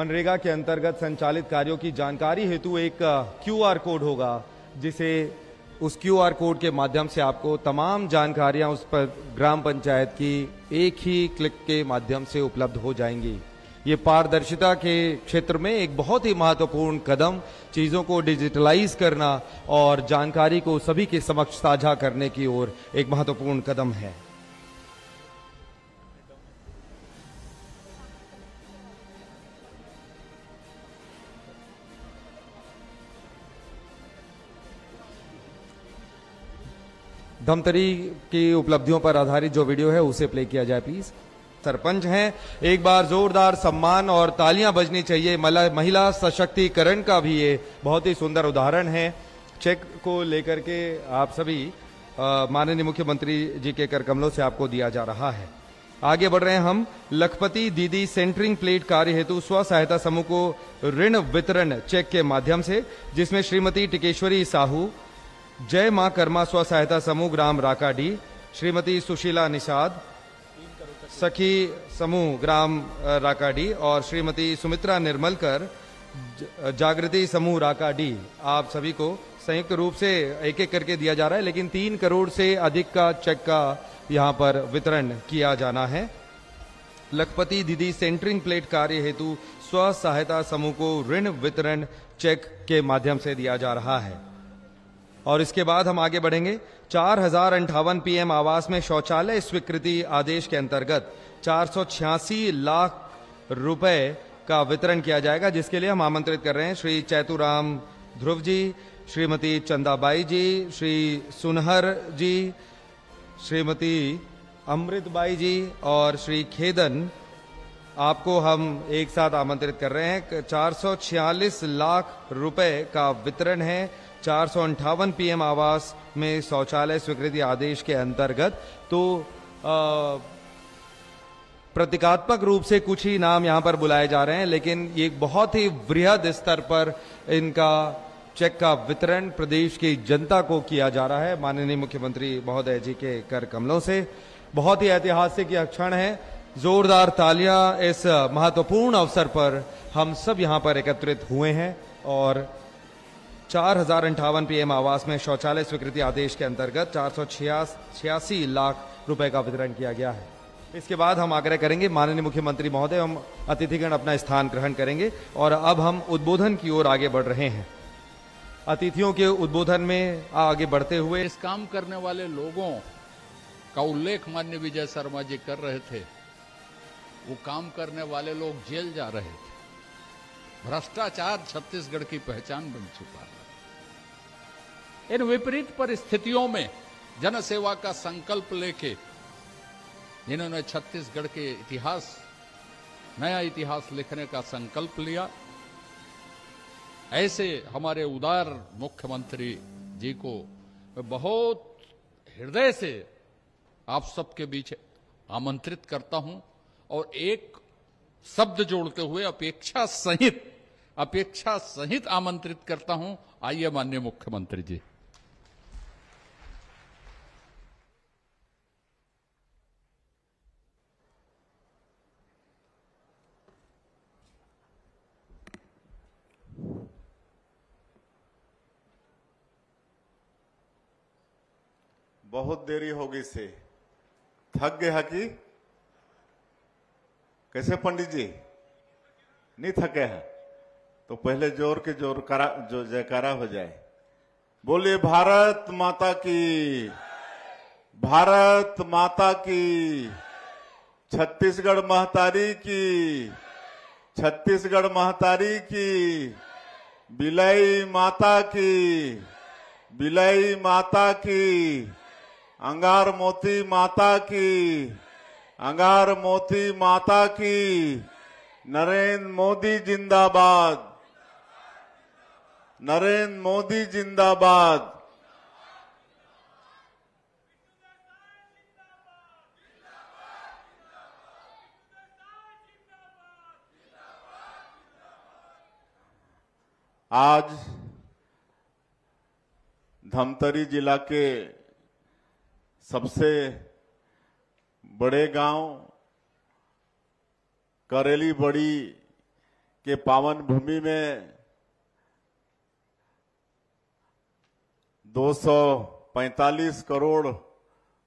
मनरेगा के अंतर्गत संचालित कार्यों की जानकारी हेतु एक क्यूआर कोड होगा, जिसे उस क्यूआर कोड के माध्यम से आपको तमाम जानकारियां उस पर ग्राम पंचायत की एक ही क्लिक के माध्यम से उपलब्ध हो जाएंगी। ये पारदर्शिता के क्षेत्र में एक बहुत ही महत्वपूर्ण कदम, चीजों को डिजिटलाइज करना और जानकारी को सभी के समक्ष साझा करने की ओर एक महत्वपूर्ण कदम है। धमतरी की उपलब्धियों पर आधारित जो वीडियो है उसे प्ले किया जाए प्लीज। सरपंच हैं, एक बार जोरदार सम्मान और तालियां बजनी चाहिए। महिला सशक्तिकरण का भी ये बहुत ही सुंदर उदाहरण है। चेक को लेकर के आप सभी माननीय मुख्यमंत्री जी के कर कमलों से आपको दिया जा रहा है। आगे बढ़ रहे हैं हम। लखपति दीदी सेंटरिंग प्लेट कार्य हेतु स्व सहायता समूह को ऋण वितरण चेक के माध्यम से, जिसमें श्रीमती टिकेश्वरी साहू, जय मां कर्मा स्व सहायता समूह ग्राम राकाडी, श्रीमती सुशीला निषाद, सखी समूह ग्राम राकाडी और श्रीमती सुमित्रा निर्मलकर, जागृति समूह राकाडी, आप सभी को संयुक्त रूप से एक एक करके दिया जा रहा है, लेकिन 3 करोड़ से अधिक का चेक का यहां पर वितरण किया जाना है। लखपति दीदी सेंटरिंग प्लेट कार्य हेतु स्व सहायता समूह को ऋण वितरण चेक के माध्यम से दिया जा रहा है। और इसके बाद हम आगे बढ़ेंगे। 4058 पीएम आवास में शौचालय स्वीकृति आदेश के अंतर्गत 486 लाख रुपए का वितरण किया जाएगा, जिसके लिए हम आमंत्रित कर रहे हैं श्री चैतुराम ध्रुव जी, श्रीमती चंदाबाई जी, श्री सुनहर जी, श्रीमती अमृतबाई जी और श्री खेदन। आपको हम एक साथ आमंत्रित कर रहे हैं। 446 लाख रुपए का वितरण है 458 पीएम आवास में शौचालय स्वीकृति आदेश के अंतर्गत। तो प्रतीकात्मक रूप से कुछ ही नाम यहां पर बुलाए जा रहे हैं, लेकिन ये बहुत ही बृहद स्तर पर इनका चेक का वितरण प्रदेश की जनता को किया जा रहा है माननीय मुख्यमंत्री महोदय जी के कर कमलों से। बहुत ही ऐतिहासिक यह क्षण है। जोरदार तालियां इस महत्वपूर्ण अवसर पर हम सब यहां पर एकत्रित हुए हैं और 4058 पीएम आवास में शौचालय स्वीकृति आदेश के अंतर्गत 486 लाख रुपए का वितरण किया गया है। इसके बाद हम आग्रह करेंगे माननीय मुख्यमंत्री महोदय, हम अतिथिगण अपना स्थान ग्रहण करेंगे और अब हम उद्बोधन की ओर आगे बढ़ रहे हैं। अतिथियों के उद्बोधन में आगे बढ़ते हुए इस काम करने वाले लोगों का उल्लेख माननीय विजय शर्मा जी कर रहे थे। वो काम करने वाले लोग जेल जा रहे थे। भ्रष्टाचार छत्तीसगढ़ की पहचान बन चुका है। इन विपरीत परिस्थितियों में जनसेवा का संकल्प लेके जिन्होंने छत्तीसगढ़ के इतिहास, नया इतिहास लिखने का संकल्प लिया, ऐसे हमारे उदार मुख्यमंत्री जी को मैं बहुत हृदय से आप सबके बीच आमंत्रित करता हूं और एक शब्द जोड़ते हुए अपेक्षा सहित आमंत्रित करता हूं। आइए माननीय मुख्यमंत्री जी। बहुत देरी होगी से थक गए है कि कैसे पंडित जी? नहीं थके हैं तो पहले जोर के जो जयकारा हो जाए। बोलिए भारत माता की, भारत माता की, छत्तीसगढ़ महतारी की, छत्तीसगढ़ महतारी की, बिलाई माता की, बिलाई माता की, अंगार मोती माता की, अंगार मोती माता की, नरेंद्र मोदी जिंदाबाद, नरेंद्र मोदी जिंदाबाद। आज धमतरी जिला के सबसे बड़े गांव करेली बड़ी के पावन भूमि में 245 करोड़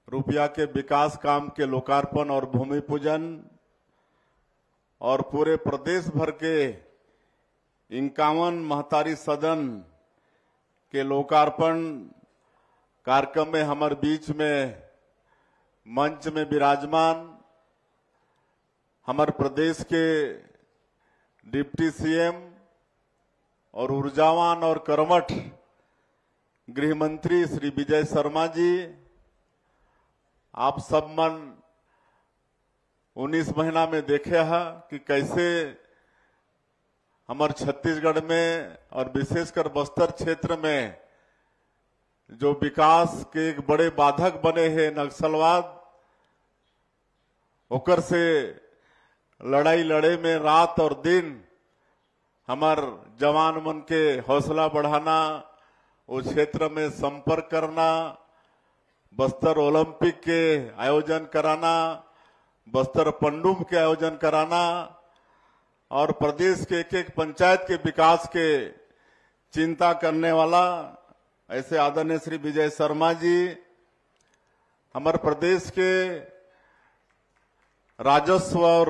रुपया के विकास काम के लोकार्पण और भूमि पूजन और पूरे प्रदेश भर के 51 महतारी सदन के लोकार्पण कार्यक्रम में हमारे बीच में मंच में विराजमान हमारे प्रदेश के डिप्टी सीएम और ऊर्जावान और कर्मठ गृह मंत्री श्री विजय शर्मा जी, आप सब मन 19 महीना में देखे है कि कैसे हमारे छत्तीसगढ़ में और विशेषकर बस्तर क्षेत्र में जो विकास के एक बड़े बाधक बने हैं नक्सलवाद, ओकर से लड़ाई लड़े में रात और दिन हमार जवान मन के हौसला बढ़ाना, उस क्षेत्र में संपर्क करना, बस्तर ओलंपिक के आयोजन कराना, बस्तर पंडुम के आयोजन कराना और प्रदेश के एक एक पंचायत के विकास के चिंता करने वाला ऐसे आदरणीय श्री विजय शर्मा जी हमारे प्रदेश के राजस्व और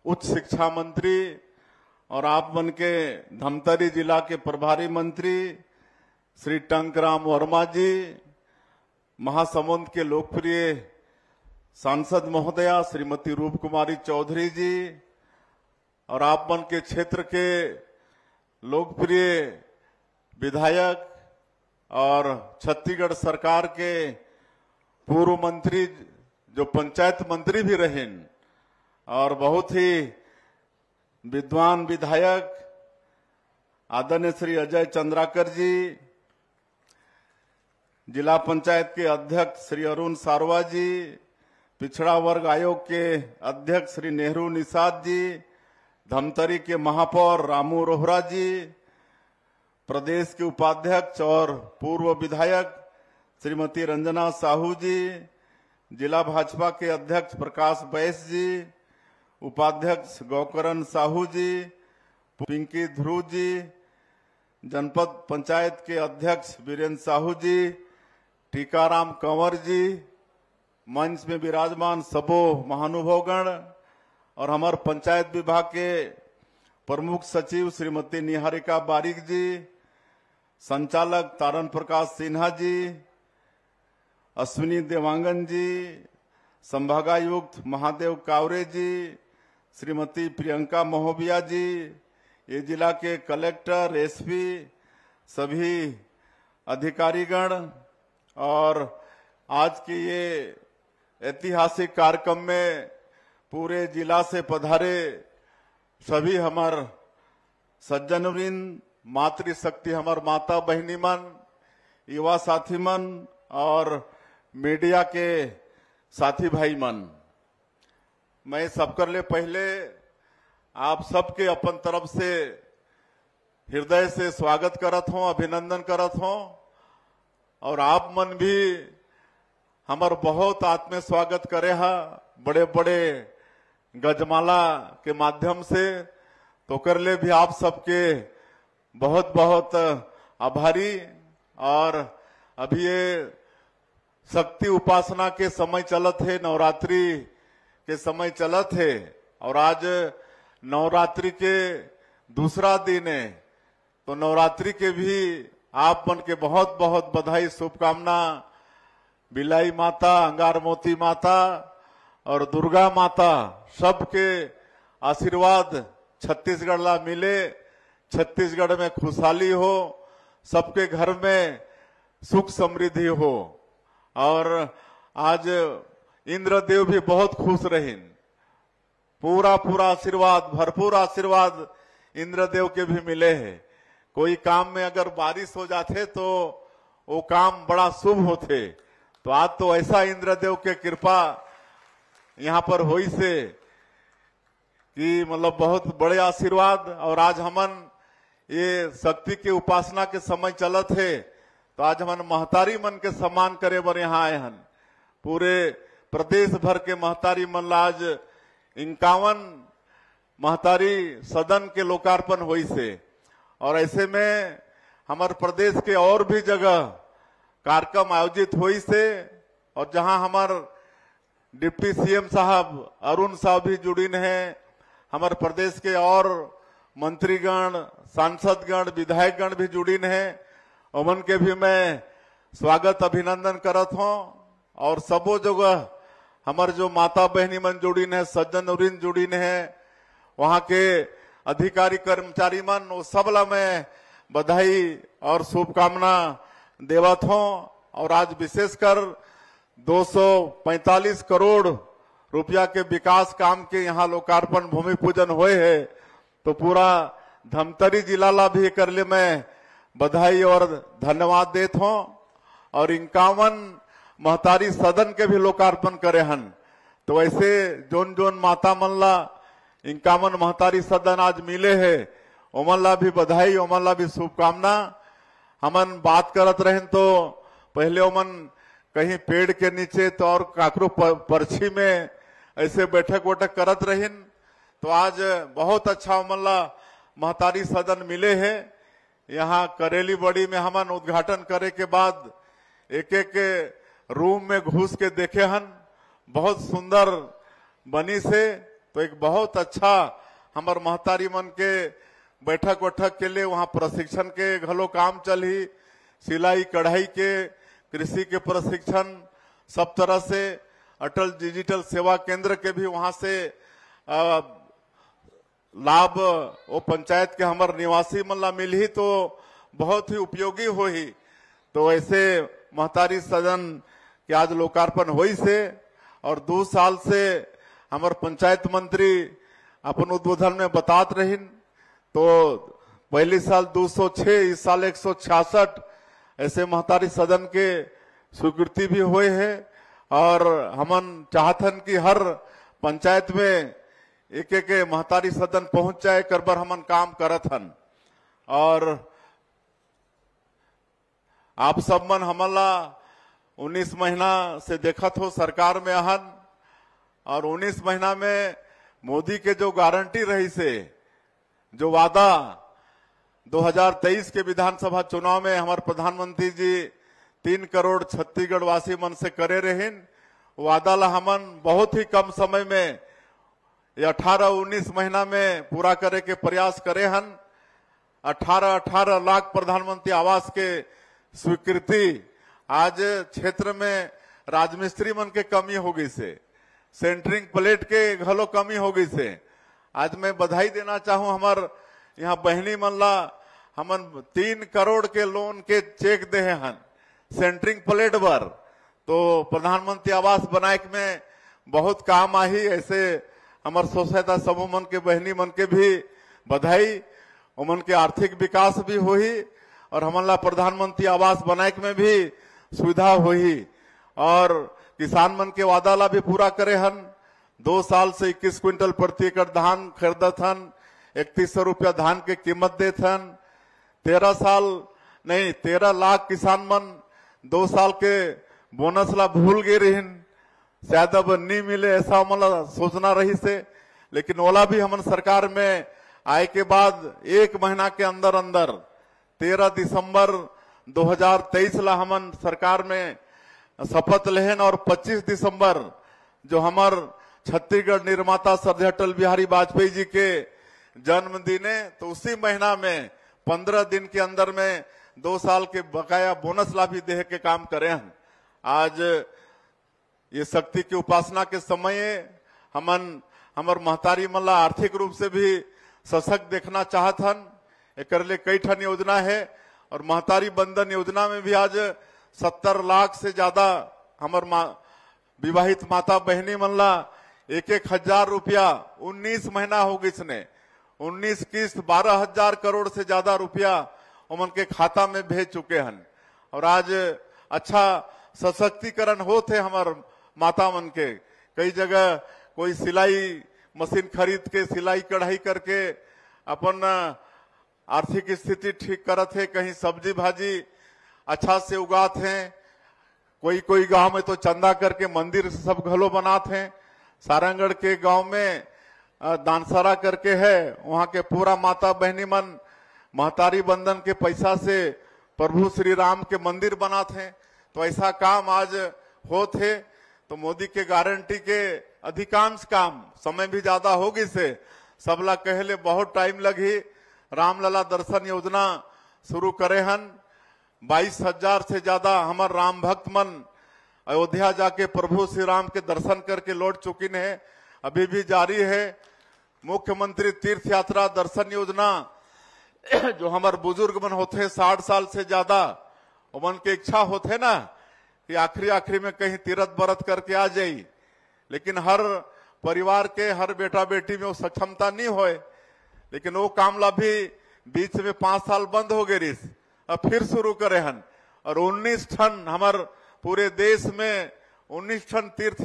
उच्च शिक्षा मंत्री और आप मन के धमतरी जिला के प्रभारी मंत्री श्री टंकराम वर्मा जी, महासमुंद के लोकप्रिय सांसद महोदया श्रीमती रूप कुमारी चौधरी जी और आप मन के क्षेत्र के लोकप्रिय विधायक और छत्तीसगढ़ सरकार के पूर्व मंत्री जो पंचायत मंत्री भी रहे और बहुत ही विद्वान विधायक आदरणीय श्री अजय चंद्राकर जी, जिला पंचायत के अध्यक्ष श्री अरुण सारवा जी, पिछड़ा वर्ग आयोग के अध्यक्ष श्री नेहरू निषाद जी, धमतरी के महापौर रामू रोहरा जी, प्रदेश के उपाध्यक्ष और पूर्व विधायक श्रीमती रंजना साहू जी, जिला भाजपा के अध्यक्ष प्रकाश बैस जी, उपाध्यक्ष गौकरण साहू जी, पिंकी ध्रुव जी, जनपद पंचायत के अध्यक्ष वीरेंद्र साहू जी, टीकाराम कंवर जी, मंच में विराजमान सबो महानुभावगण और हमारे पंचायत विभाग के प्रमुख सचिव श्रीमती निहारिका बारिक जी, संचालक तारण प्रकाश सिन्हा जी, अश्विनी देवांगन जी, संभागायुक्त महादेव कावरे जी, श्रीमती प्रियंका महोबिया जी, ये जिला के कलेक्टर एसपी सभी अधिकारीगण और आज के ये ऐतिहासिक कार्यक्रम में पूरे जिला से पधारे सभी हमार सज्जनवृंद, मातृशक्ति हमार माता बहनी मन, युवा साथी मन और मीडिया के साथी भाई मन, मैं सबकर ले पहले आप सबके अपन तरफ से हृदय से स्वागत करत हूं, अभिनंदन करत हूं और आप मन भी हमार बहुत आत्मीय स्वागत करे हा बड़े बड़े गजमाला के माध्यम से, तो कर ले भी आप सबके बहुत बहुत आभारी। और अभी ये शक्ति उपासना के समय चलत है, नवरात्रि के समय चलत है और आज नवरात्रि के दूसरा दिन है, तो नवरात्रि के भी आप मन के बहुत बहुत बधाई शुभकामना। बिलाई माता, अंगार मोती माता और दुर्गा माता सबके आशीर्वाद छत्तीसगढ़ ला मिले, छत्तीसगढ़ में खुशहाली हो, सबके घर में सुख समृद्धि हो। और आज इंद्रदेव भी बहुत खुश रहे, पूरा पूरा आशीर्वाद, भरपूर आशीर्वाद इंद्रदेव के भी मिले हैं। कोई काम में अगर बारिश हो जाते तो वो काम बड़ा शुभ होते, तो आज तो ऐसा इंद्रदेव के कृपा यहाँ पर हुई से कि मतलब बहुत बड़े आशीर्वाद। और आज हमन ये शक्ति के उपासना के समय चलत है, तो आज हमन महतारी मन के सम्मान करे बर यहाँ आए हन। पूरे प्रदेश भर के महतारी मन आज 51 महतारी सदन के लोकार्पण हुई से, और ऐसे में हमारे प्रदेश के और भी जगह कार्यक्रम आयोजित हुई से, और जहां हमारे डिप्टी सीएम साहब अरुण साहब भी जुड़ीन हैं, हमारे प्रदेश के और मंत्रीगण, सांसदगण, विधायकगण भी जुड़ीन हैं, उमन के भी मैं स्वागत अभिनंदन करत हूं। और सबो जगह हमारे जो माता बहनी मन जुड़ीन है, सज्जन उरीन जुड़ीन है, वहां के अधिकारी कर्मचारी मन, वो सबला मैं बधाई और शुभकामना देवत हूं। और आज विशेषकर 245 करोड़ रुपया के विकास काम के यहाँ लोकार्पण भूमि पूजन हुए है, तो पूरा धमतरी जिला ला भी कर ले मैं बधाई और धन्यवाद देता हूं। और 51 महतारी सदन के भी लोकार्पण करे हन, तो ऐसे जोन जोन माता मन ला 51 महतारी सदन आज मिले है, ओमन ला भी बधाई, ओमन ला भी शुभकामना। हमन बात करत रहें तो पहले ओमन कहीं पेड़ के नीचे तो और काकरो पर्ची में ऐसे बैठक वैठक करत रहीन, तो आज बहुत अच्छा ओमन ला महतारी सदन मिले है। यहाँ करेली बड़ी में हमन उद्घाटन करे के बाद एक एक रूम में घुस के देखे हन, बहुत सुंदर बनी से, तो एक बहुत अच्छा हमार महतारी मन के बैठक वैठक के लिए वहाँ प्रशिक्षण के घलो काम चली, सिलाई कढ़ाई के, कृषि के प्रशिक्षण, सब तरह से अटल डिजिटल सेवा केंद्र के भी वहां से लाभ वो पंचायत के हमारे निवासी मन ला मिली, तो बहुत ही उपयोगी हुई। तो ऐसे महतारी सदन के आज लोकार्पण हुई से, और 2 साल से हमारे पंचायत मंत्री अपन उद्बोधन में बतात रहीन, तो पहले साल 206, इस साल 166 ऐसे महतारी सदन के स्वीकृति भी हुए है। और हमन चाहतन कि हर पंचायत में एक एक महतारी सदन पहुंच जाए, करबर हमन काम करत हन। और आप सब मन हमला 19 महीना से देखत हो सरकार में हन, और 19 महीना में मोदी के जो गारंटी रही से, जो वादा 2023 के विधानसभा चुनाव में हमारे प्रधानमंत्री जी 3 करोड़ छत्तीसगढ़ वासी मन से करे रहें, वादा ला हमन बहुत ही कम समय में 18-19 महीना में पूरा करे के प्रयास करे हन। 18 लाख प्रधानमंत्री आवास के स्वीकृति, आज क्षेत्र में राजमिस्त्री मन के कमी हो गई से, सेंटरिंग प्लेट के घलो कमी हो गई से। आज मैं बधाई देना चाहूं हमार यहाँ बहनी मन ला, हमन 3 करोड़ के लोन के चेक दे हन सेंटरिंग प्लेट पर, तो प्रधानमंत्री आवास बनाए में बहुत काम आई। ऐसे हमार स्वसहायता समूह मन के बहनी मन के भी बधाई, उमन के आर्थिक विकास भी हुई, और हमन ला प्रधानमंत्री आवास बनाए में भी सुविधा हुई। और किसान मन के वादा ला भी पूरा करे हन, 2 साल से 21 क्विंटल प्रति एकड़ धान खरीदत हन, 3100 रुपया धान के कीमत देत हन। 13 लाख किसान मन 2 साल के बोनस ला भूल गए रहीन, शायद अब नहीं मिले ऐसा हमला सोचना रही से, लेकिन ओला भी हमन सरकार में आए के बाद 1 महीना के अंदर अंदर 13 दिसंबर 2023 ला हमन सरकार में शपथ लेहन, और 25 दिसंबर जो हमार छत्तीसगढ़ निर्माता श्रद्धेय अटल बिहारी वाजपेयी जी के जन्मदिन है, तो उसी महीना में 15 दिन के अंदर में 2 साल के बकाया बोनस ला भी देह के काम करे हैं। आज ये शक्ति की उपासना के समय हमन हमार महतारी मन ला आर्थिक रूप से भी सशक्त देखना चाहत हन। एक कई ठन योजना है, और महतारी बंधन योजना में भी आज 70 लाख से ज्यादा हमार विवाहित माता बहनी मन ला 1,000 रुपया 19 महीना हो गई, इसने 19 किस्त 12,000 करोड़ से ज्यादा रुपया उमन के खाता में भेज चुके हैं। और आज अच्छा सशक्तिकरण होते हमार माता मन के, कई जगह कोई सिलाई मशीन खरीद के सिलाई कढ़ाई करके अपन आर्थिक स्थिति ठीक करत है, कहीं सब्जी भाजी अच्छा से उगात हैं, कोई गांव में तो चंदा करके मंदिर सब घलो बनाते हैं। सारंगढ़ के गांव में दानसरा करके है, वहां के पूरा माता बहनी मन महतारी बंधन के पैसा से प्रभु श्री राम के मंदिर बना थे। तो ऐसा काम आज हो थे। तो मोदी के गारंटी के अधिकांश काम समय भी ज्यादा होगी से सबला कहले बहुत टाइम लगी। रामलला दर्शन योजना शुरू करे हन। 22,000 से ज्यादा हमार राम भक्त मन अयोध्या जाके प्रभु श्री राम के दर्शन करके लौट चुकी है, अभी भी जारी है। मुख्यमंत्री तीर्थ यात्रा दर्शन योजना जो हमारे बुजुर्ग मन होते 60 साल से ज्यादा, उमन के इच्छा होते ना कि आखिरी में कहीं तीरथ बरत करके आ जाई, लेकिन हर परिवार के हर बेटा बेटी में वो सक्षमता नहीं होए। लेकिन वो कामला भी बीच में 5 साल बंद हो गए रिस, अब फिर शुरू करे हन। और 19 ठन हमार पूरे देश में 19 ठन तीर्थ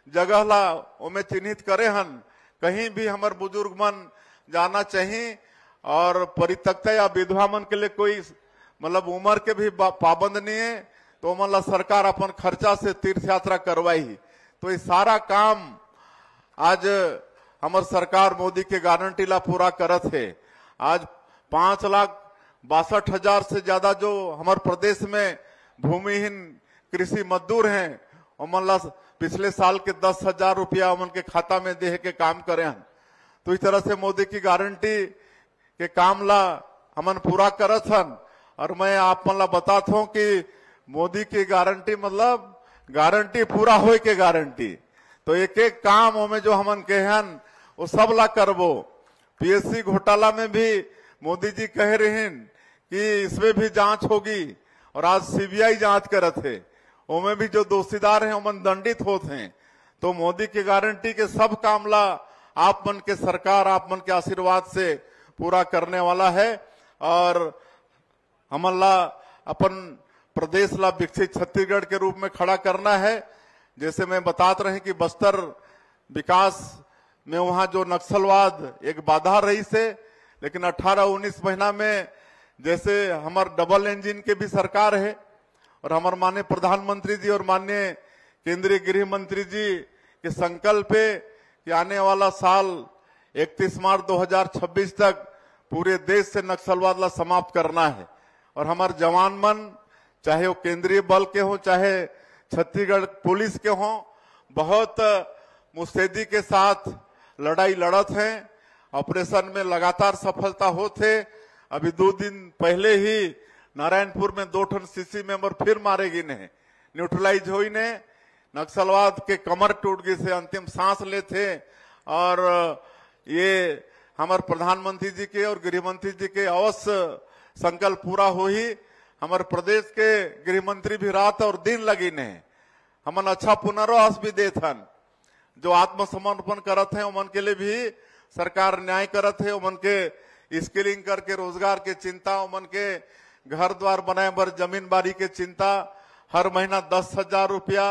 जगह ला उमें चिन्हित करे हन। कहीं भी हमार बुजुर्ग मन जाना चाहिए। और परित्यक्ता या विधवा मन के लिए कोई मतलब उम्र के भी पाबंद नहीं है, तो मतलब सरकार अपन खर्चा से तीर्थ यात्रा करवाई। तो ये सारा काम आज हमार सरकार मोदी के गारंटी ला पूरा करत है। आज 5,62,000 से ज्यादा जो हमारे प्रदेश में भूमिहीन कृषि मजदूर हैं, उमन पिछले साल के 10,000 रुपया उमन के खाता में दे के काम करे हैं। तो इस तरह से मोदी की गारंटी के काम ला हमन पूरा करत हन। और मैं आप मन ला बताता हूं कि मोदी की गारंटी मतलब गारंटी पूरा होए के गारंटी। तो एक एक काम में जो हमन के हन वो सब ला करबो। पीएससी घोटाला में भी मोदी जी कह रहे हैं कि इसमें भी जांच होगी, और आज सीबीआई जांच करत है, उनमें भी जो दोषीदार हैं उमन दंडित होते हैं। तो मोदी की गारंटी के सब काम ला आप मन के सरकार आप मन के आशीर्वाद से पूरा करने वाला है। और हमन ला अपन प्रदेश ला विकसित छत्तीसगढ़ के रूप में खड़ा करना है। जैसे मैं बताते रहे कि बस्तर विकास में वहां जो नक्सलवाद एक बाधा रही से, लेकिन 18-19 महीना में जैसे हमार डबल इंजन के भी सरकार है, और हमारे माननीय प्रधानमंत्री जी और माननीय केंद्रीय गृह मंत्री जी के संकल्प है कि आने वाला साल 31 मार्च 2026 तक पूरे देश से नक्सलवाद ला समाप्त करना है। और हमारे जवान मन चाहे वो केंद्रीय बल के हो चाहे छत्तीसगढ़ पुलिस के हो, बहुत मुस्तैदी के साथ लड़ाई लड़त हैं। ऑपरेशन में लगातार सफलता होते। अभी 2 दिन पहले ही नारायणपुर में 2 ठन सीसी मेंबर फिर मारे गए ने, न्यूट्रलाइज हुई ने। नक्सलवाद के कमर टूट गई से अंतिम सांस लेते। और ये हमारे प्रधानमंत्री जी के और गृह मंत्री जी के अवश्य संकल्प पूरा हो ही। हमारे प्रदेश के गृह मंत्री भी रात और दिन लगी ने, हमन अच्छा पुनर्वास भी देथन। जो आत्मसमर्पण करत है उमन के लिए भी सरकार न्याय करत है। उमन के स्किलिंग करके रोजगार के चिंता, उमन के घर द्वार बनाए बर जमीन बारी के चिंता, हर महीना 10,000 रुपया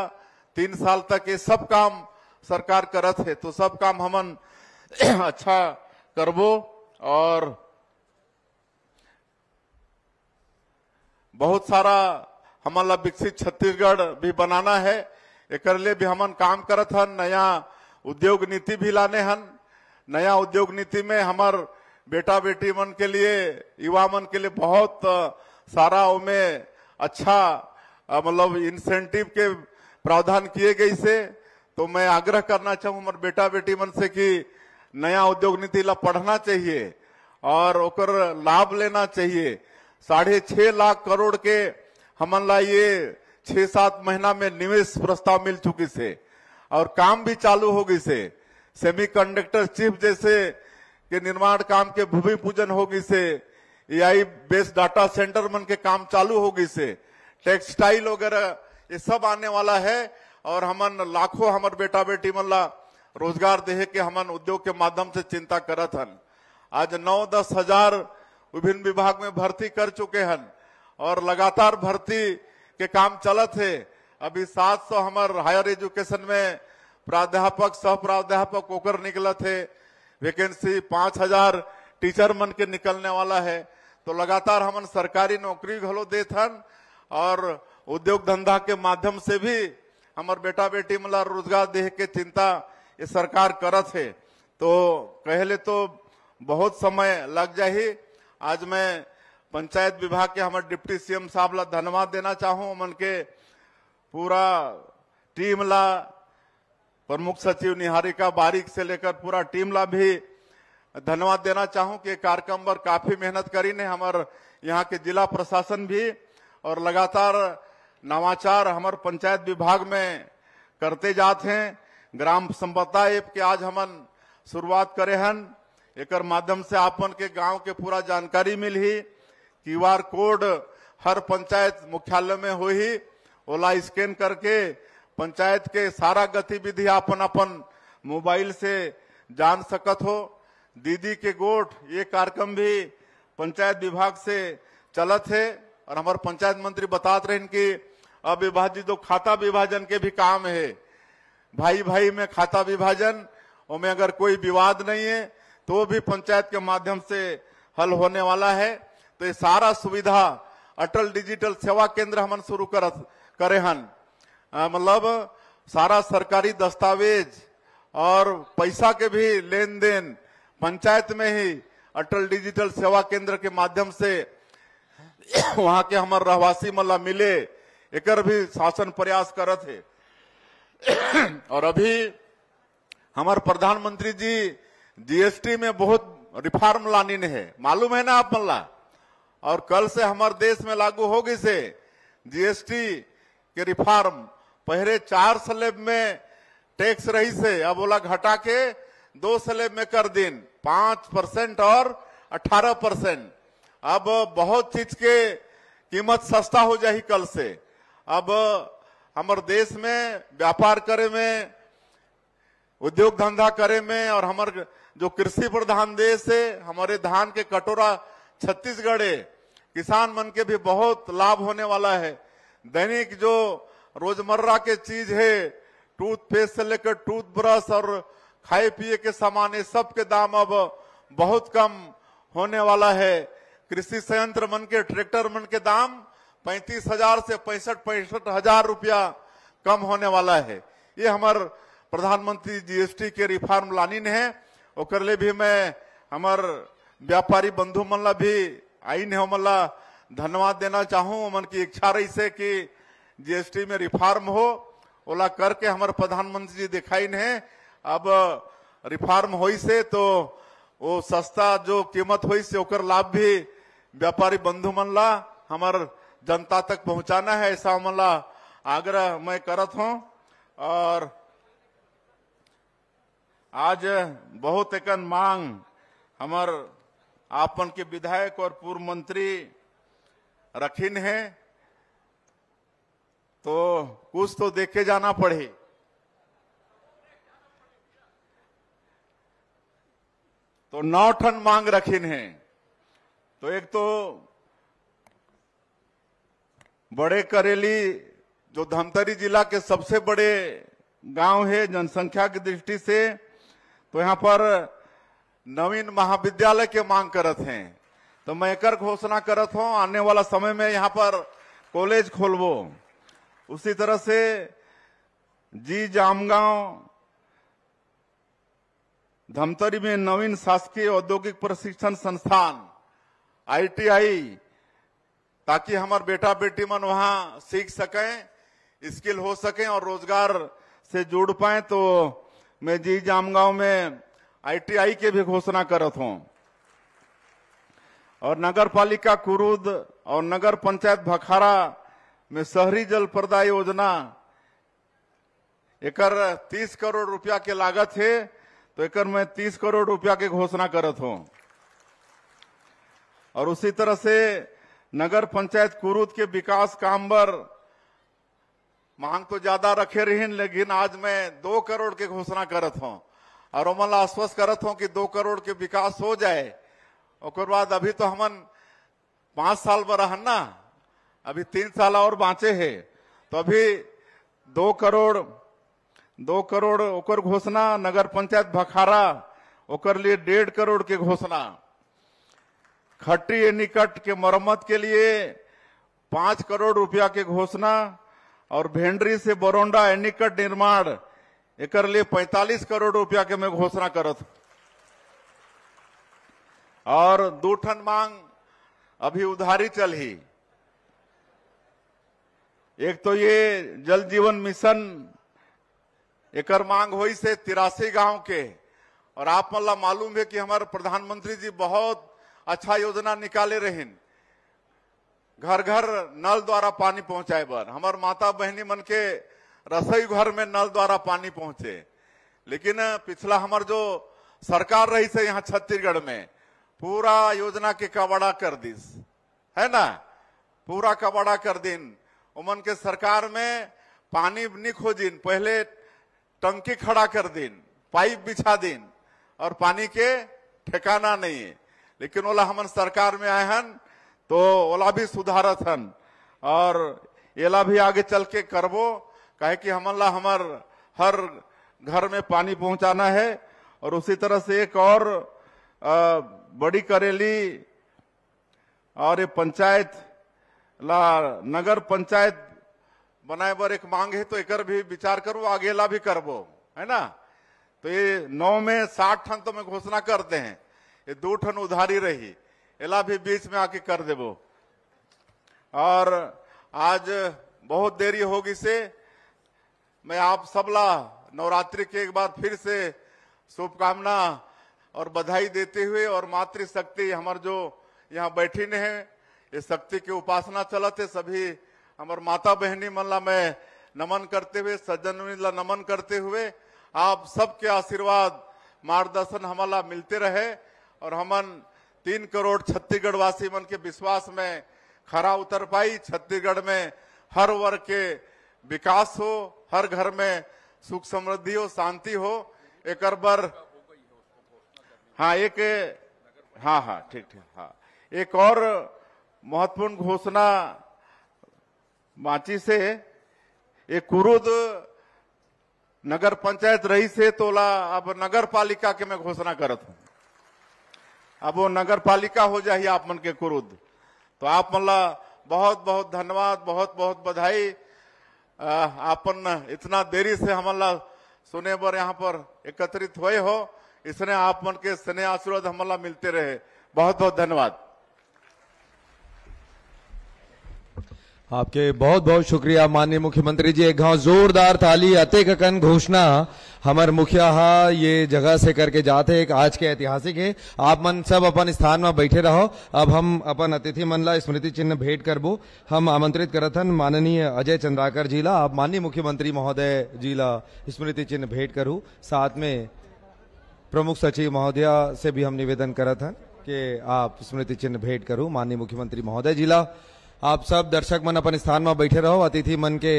3 साल तक, ये सब काम सरकार करत है। तो सब काम हमन अच्छा करबो। और बहुत सारा हमारा विकसित छत्तीसगढ़ भी बनाना है, एक लिए भी हमन काम करत हन। नया उद्योग नीति भी लाने हन। नया उद्योग नीति में हमार बेटा बेटी मन के लिए, युवा मन के लिए बहुत सारा उनमें अच्छा मतलब इंसेंटिव के प्रावधान किए गए से। तो मैं आग्रह करना चाहूँ हमारे बेटा बेटी मन से कि नया उद्योग नीति ला पढ़ना चाहिए और ओकर लाभ लेना चाहिए। 6.5 लाख करोड़ के हमन ला ये 6-7 महीना में निवेश प्रस्ताव मिल चुकी से, और काम भी चालू होगी से। सेमीकंडक्टर चिप जैसे के निर्माण काम के भूमि पूजन होगी से, एआई बेस्ड डाटा सेंटर मन के काम चालू होगी से, टेक्सटाइल वगैरह ये सब आने वाला है। और हमन लाखों हमारे बेटा बेटी मन ला रोजगार देहे के हमन उद्योग के माध्यम से चिंता करत हन। आज 9-10 हजार विभिन्न विभाग में भर्ती कर चुके हन, और लगातार भर्ती के काम चलत है। अभी 700 हमारे हायर एजुकेशन में प्राध्यापक सह प्राध्यापक ओकर निकलत है। वैकेंसी 5,000 टीचर मन के निकलने वाला है। तो लगातार हमन सरकारी नौकरी घलो देत हन, और उद्योग धंधा के माध्यम से भी हमार बेटा बेटी मला रोजगार देह के चिंता ये सरकार करत है। तो कहले तो बहुत समय लग जाही। आज मैं पंचायत विभाग के हमारे डिप्टी सीएम साहब ला धन्यवाद देना चाहूँ, मन के पूरा टीम ला, प्रमुख सचिव निहारिका बारिक से लेकर पूरा टीम ला भी धन्यवाद देना चाहूँ कि कार्यक्रम पर काफी मेहनत करी ने हमारे यहाँ के जिला प्रशासन भी, और लगातार नवाचार हमारे पंचायत विभाग में करते जाते हैं। ग्राम संपदा ऐप के आज हमन शुरुआत करे हन, एकर माध्यम से आपन के गांव के पूरा जानकारी मिली। QR कोड हर पंचायत मुख्यालय में हो ही, ओला स्कैन करके पंचायत के सारा गतिविधि अपन अपन मोबाइल से जान सकत हो। दीदी के गोठ ये कार्यक्रम भी पंचायत विभाग से चलत है, और हमारे पंचायत मंत्री बताते रहे कि अविभाजित खाता विभाजन के भी काम है, भाई भाई में खाता विभाजन, उसमें अगर कोई विवाद नहीं है तो भी पंचायत के माध्यम से हल होने वाला है। तो ये सारा सुविधा अटल डिजिटल सेवा केंद्र हमन शुरू करे हन, मतलब सारा सरकारी दस्तावेज और पैसा के भी लेन देन पंचायत में ही अटल डिजिटल सेवा केंद्र के माध्यम से वहां के हमारे रहवासी मला मिले, एकर भी शासन प्रयास करत है। और अभी हमारे प्रधानमंत्री जी जीएसटी में बहुत रिफॉर्म लानी है, मालूम है ना आप मल्ला, और कल से हमारे देश में लागू होगी से जीएसटी के रिफॉर्म। पहले 4 स्लैब में टैक्स रही से, अब बोला घटा के 2 स्लैब में कर दिन, 5% और 18%। अब बहुत चीज के कीमत सस्ता हो जाही कल से। अब हमारे देश में व्यापार करे में, उद्योग धंधा करे में, और हमारे जो कृषि प्रधान देश है, हमारे धान के कटोरा छत्तीसगढ़ है, किसान मन के भी बहुत लाभ होने वाला है। दैनिक जो रोजमर्रा के चीज है, टूथपेस्ट से लेकर टूथब्रश और खाए पिए के सामान, ये सब के दाम अब बहुत कम होने वाला है। कृषि संयंत्र मन के, ट्रैक्टर मन के दाम 35,000 से 65,000 रुपया कम होने वाला है। ये हमारे प्रधानमंत्री जीएसटी के रिफॉर्म लानी है, ओकर ले भी मैं हमार व्यापारी बंधु मन ला भी आईन है मला धन्यवाद देना चाहूँ। मन की इच्छा रही से कि जीएसटी में रिफॉर्म हो, ओला करके हमारे प्रधानमंत्री जी दिखाई है। अब रिफॉर्म होई से तो वो सस्ता जो कीमत होई से ओकर लाभ भी व्यापारी बंधु मन ला हमार जनता तक पहुंचाना है, ऐसा मला आग्रह मैं करत हूं। और आज बहुत एक मांग हमार आपन के विधायक और पूर्व मंत्री रखीन है, तो कुछ तो देखे जाना पड़े। तो 9 ठन मांग रखीन है। तो एक तो बड़े करेली जो धमतरी जिला के सबसे बड़े गांव है जनसंख्या की दृष्टि से, तो यहाँ पर नवीन महाविद्यालय के मांग करत हैं। तो मैं एकर घोषणा करत हूं, आने वाला समय में यहाँ पर कॉलेज खोलबो। उसी तरह से जी जामगांव धमतरी में नवीन शासकीय औद्योगिक प्रशिक्षण संस्थान ITI, ताकि हमारे बेटा बेटी मन वहां सीख सकें, स्किल हो सकें और रोजगार से जुड़ पाए। तो मैं जी जामगांव में ITI के भी घोषणा करत हूं। और नगर पालिका कुरूद और नगर पंचायत भखारा में शहरी जल प्रदाय योजना, एकर 30 करोड़ रुपया के लागत है, तो एकर मैं 30 करोड़ रुपया के घोषणा करत हूं। और उसी तरह से नगर पंचायत कुरूद के विकास काम पर मांग तो ज्यादा रखे रही, लेकिन आज मैं 2 करोड़ के घोषणा करत हूं। और मैं आश्वस्त करत हूं कि 2 करोड़ के विकास हो जाए। और बाद अभी तो हमन 5 साल पर रहन ना, अभी 3 साल और बाँचे है, तो अभी 2 करोड़ ओकर घोषणा। नगर पंचायत भखारा ओकर लिए 1.5 करोड़ के घोषणा। खट्टी एनीकट के मरम्मत के लिए 5 करोड़ रुपया के घोषणा। और भेंडरी से बरोंडा एनीकट निर्माण एकर लिए 45 करोड़ रुपया के मैं घोषणा करत हूं। और 2 ठन मांग अभी उधारी चल ही। एक तो ये जल जीवन मिशन एकर मांग हुई से 83 गांव के, और आप मला मालूम है कि हमारे प्रधानमंत्री जी बहुत अच्छा योजना निकाले रहे, घर घर नल द्वारा पानी पहुंचाए बर। हमार माता बहनी मन के रसोई घर में नल द्वारा पानी पहुंचे। लेकिन पिछला हमार जो सरकार रही से यहाँ छत्तीसगढ़ में पूरा योजना के कबाड़ा कर दिस, है ना, पूरा कबाड़ा कर दिन। उमन के सरकार में पानी नहीं खोजिन, पहले टंकी खड़ा कर दिन, पाइप बिछा दिन, और पानी के ठिकाना नहीं है। लेकिन ओला हमन सरकार में आए हन तो ओला भी सुधारत हन, और एला भी आगे चल के करबो, काहे कि हमन ला हमार हर घर में पानी पहुंचाना है। और उसी तरह से एक और बड़ी करेली और ये पंचायत ला नगर पंचायत बनाए बर एक मांग है, तो एकर भी विचार करो, आगेला भी करबो, है ना। तो ये 9 में 60 ठन तो मैं घोषणा करते हैं, ये 2 ठन उधारी रही, एला भी बीच में आके कर देबो। और आज बहुत देरी होगी से मैं आप सबला नवरात्रि के एक बार फिर से शुभकामना और बधाई देते हुए, और मातृशक्ति हमार जो यहाँ बैठी ने है, ये शक्ति की उपासना चलत है, सभी हमार माता बहनी मन ला मैं नमन करते हुए, सज्जन ला नमन करते हुए, आप सबके आशीर्वाद मार्गदर्शन हमारा मिलते रहे, और हमन 3 करोड़ छत्तीसगढ़ वासी मन के विश्वास में खरा उतर पाई। छत्तीसगढ़ में हर वर्ग के विकास हो, हर घर में सुख समृद्धि हो, शांति हो। एक बर हाँ एक हाँ ठीक हाँ एक और महत्वपूर्ण घोषणा बाची से, एक कुरुद नगर पंचायत रही से तोला अब नगर पालिका के मैं घोषणा करत हूं। अब वो नगर पालिका हो जाए आप मन के कुरुद, तो आप मला बहुत बहुत धन्यवाद, बहुत बहुत बधाई। आपन इतना देरी से हमला सुने बर यहाँ पर एकत्रित हुए हो, इसने आप मन के स्नेह आशीर्वाद हमला मिलते रहे। बहुत बहुत धन्यवाद। आपके बहुत बहुत शुक्रिया माननीय मुख्यमंत्री जी। एक गांव जोरदार ताली अतेक कन घोषणा हमार मुखिया हा ये जगह से करके जाते एक आज के ऐतिहासिक है। आप मन सब अपन स्थान में बैठे रहो। अब हम अपन अतिथि मन ला स्मृति चिन्ह भेंट करबो। हम आमंत्रित करत हन माननीय अजय चंद्राकर जी ला, आप माननीय मुख्यमंत्री महोदय जी ला स्मृति चिन्ह भेंट करूं। साथ में प्रमुख सचिव महोदया से भी हम निवेदन करत हन कि आप स्मृति चिन्ह भेंट करूं माननीय मुख्यमंत्री महोदय जी ला। आप सब दर्शक मन अपन स्थान में बैठे रहो। अतिथि मन के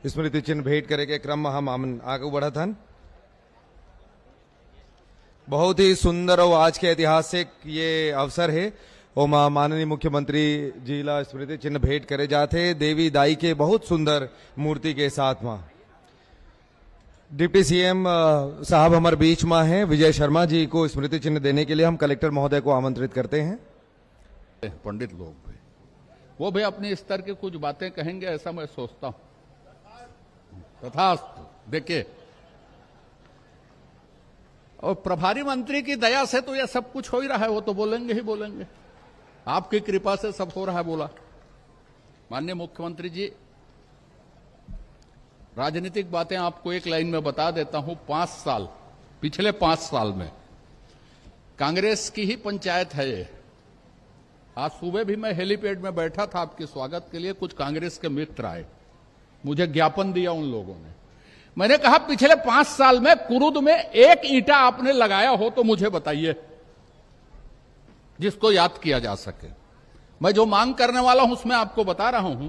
स्मृति चिन्ह भेंट करे के क्रम में हम आगे बढ़त हन। बहुत ही सुंदर और आज के ऐतिहासिक ये अवसर है। ओमा माननीय मुख्यमंत्री जी ला स्मृति चिन्ह भेंट करे जाते देवी दाई के बहुत सुंदर मूर्ति के साथ में। डिप्टी सीएम साहब हमारे बीच में हैं। विजय शर्मा जी को स्मृति चिन्ह देने के लिए हम कलेक्टर महोदय को आमंत्रित करते हैं। पंडित लोग भी वो भी अपने स्तर की कुछ बातें कहेंगे, ऐसा मैं सोचता हूं। तथास्तु। देखिए, और प्रभारी मंत्री की दया से तो यह सब कुछ हो ही रहा है, वो तो बोलेंगे ही बोलेंगे। आपकी कृपा से सब हो रहा है। बोला माननीय मुख्यमंत्री जी, राजनीतिक बातें आपको एक लाइन में बता देता हूं। 5 साल, पिछले 5 साल में कांग्रेस की ही पंचायत है ये। आज सुबह भी मैं हेलीपैड में बैठा था आपके स्वागत के लिए, कुछ कांग्रेस के मित्र आए, मुझे ज्ञापन दिया उन लोगों ने। मैंने कहा पिछले 5 साल में कुरुद में एक ईंटा आपने लगाया हो तो मुझे बताइए, जिसको याद किया जा सके। मैं जो मांग करने वाला हूं उसमें आपको बता रहा हूं।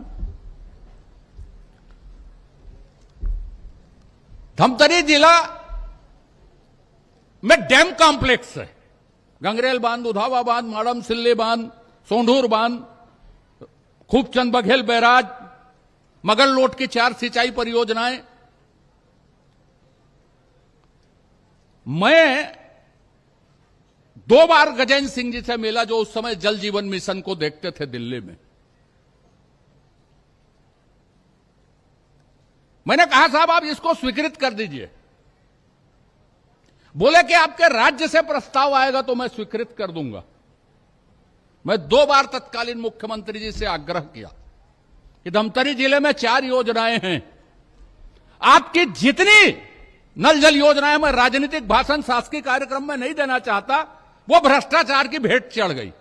धमतरी जिला में डैम कॉम्प्लेक्स है। गंगरेल बांध, उधावा बांध, माड़म सिल्ली बांध, सोंढूर बांध, खूबचंद बघेल बैराज, मगर लोट की 4 सिंचाई परियोजनाएं। मैं 2 बार गजेंद्र सिंह जी से मिला, जो उस समय जल जीवन मिशन को देखते थे दिल्ली में। मैंने कहा साहब आप इसको स्वीकृत कर दीजिए। बोले कि आपके राज्य से प्रस्ताव आएगा तो मैं स्वीकृत कर दूंगा। मैं 2 बार तत्कालीन मुख्यमंत्री जी से आग्रह किया कि धमतरी जिले में 4 योजनाएं हैं, आपकी जितनी नल जल योजनाएं, मैं राजनीतिक भाषण शासकीय कार्यक्रम में नहीं देना चाहता, वो भ्रष्टाचार की भेंट चढ़ गई।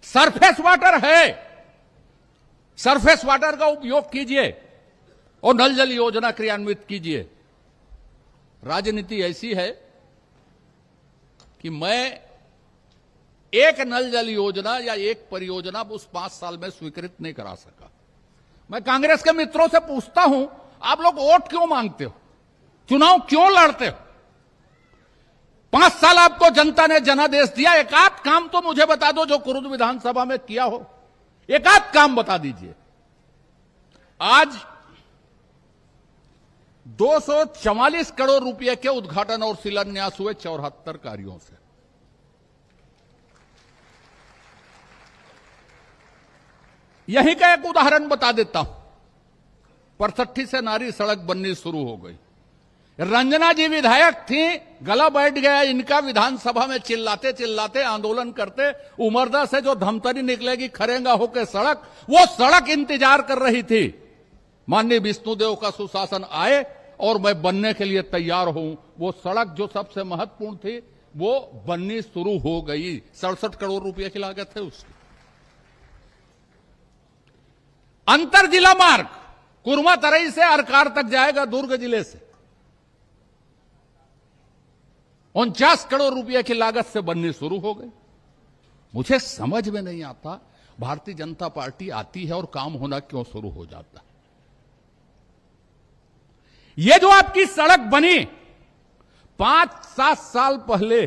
सरफेस वाटर है, सरफेस वाटर का उपयोग कीजिए और नल जल योजना क्रियान्वित कीजिए। राजनीति ऐसी है कि मैं एक नल जल योजना या एक परियोजना उस 5 साल में स्वीकृत नहीं करा सका। मैं कांग्रेस के मित्रों से पूछता हूं, आप लोग वोट क्यों मांगते हो, चुनाव क्यों लड़ते हो? 5 साल आपको जनता ने जनादेश दिया, एक आध काम तो मुझे बता दो जो कुरुद विधानसभा में किया हो, एक आध काम बता दीजिए। आज 244 करोड़ रुपए के उद्घाटन और शिलान्यास हुए 74 कार्यों से। यहीं का एक उदाहरण बता देता हूं। परसठी से नारी सड़क बननी शुरू हो गई। रंजना जी विधायक थी, गला बैठ गया इनका, विधानसभा में चिल्लाते चिल्लाते आंदोलन करते, उमरदा से जो धमतरी निकलेगी खरेंगा होकर सड़क, वो सड़क इंतजार कर रही थी। माननीय विष्णुदेव का सुशासन आए और मैं बनने के लिए तैयार हूं। वो सड़क जो सबसे महत्वपूर्ण थी वो बननी शुरू हो गई। 67 करोड़ रुपए की लागत है उसकी। अंतर जिला मार्ग कुरमा तरई से अरकार तक जाएगा, दुर्ग जिले से 49 करोड़ रुपए की लागत से बननी शुरू हो गई। मुझे समझ में नहीं आता, भारतीय जनता पार्टी आती है और काम होना क्यों शुरू हो जाता है। ये जो आपकी सड़क बनी 5-7 साल पहले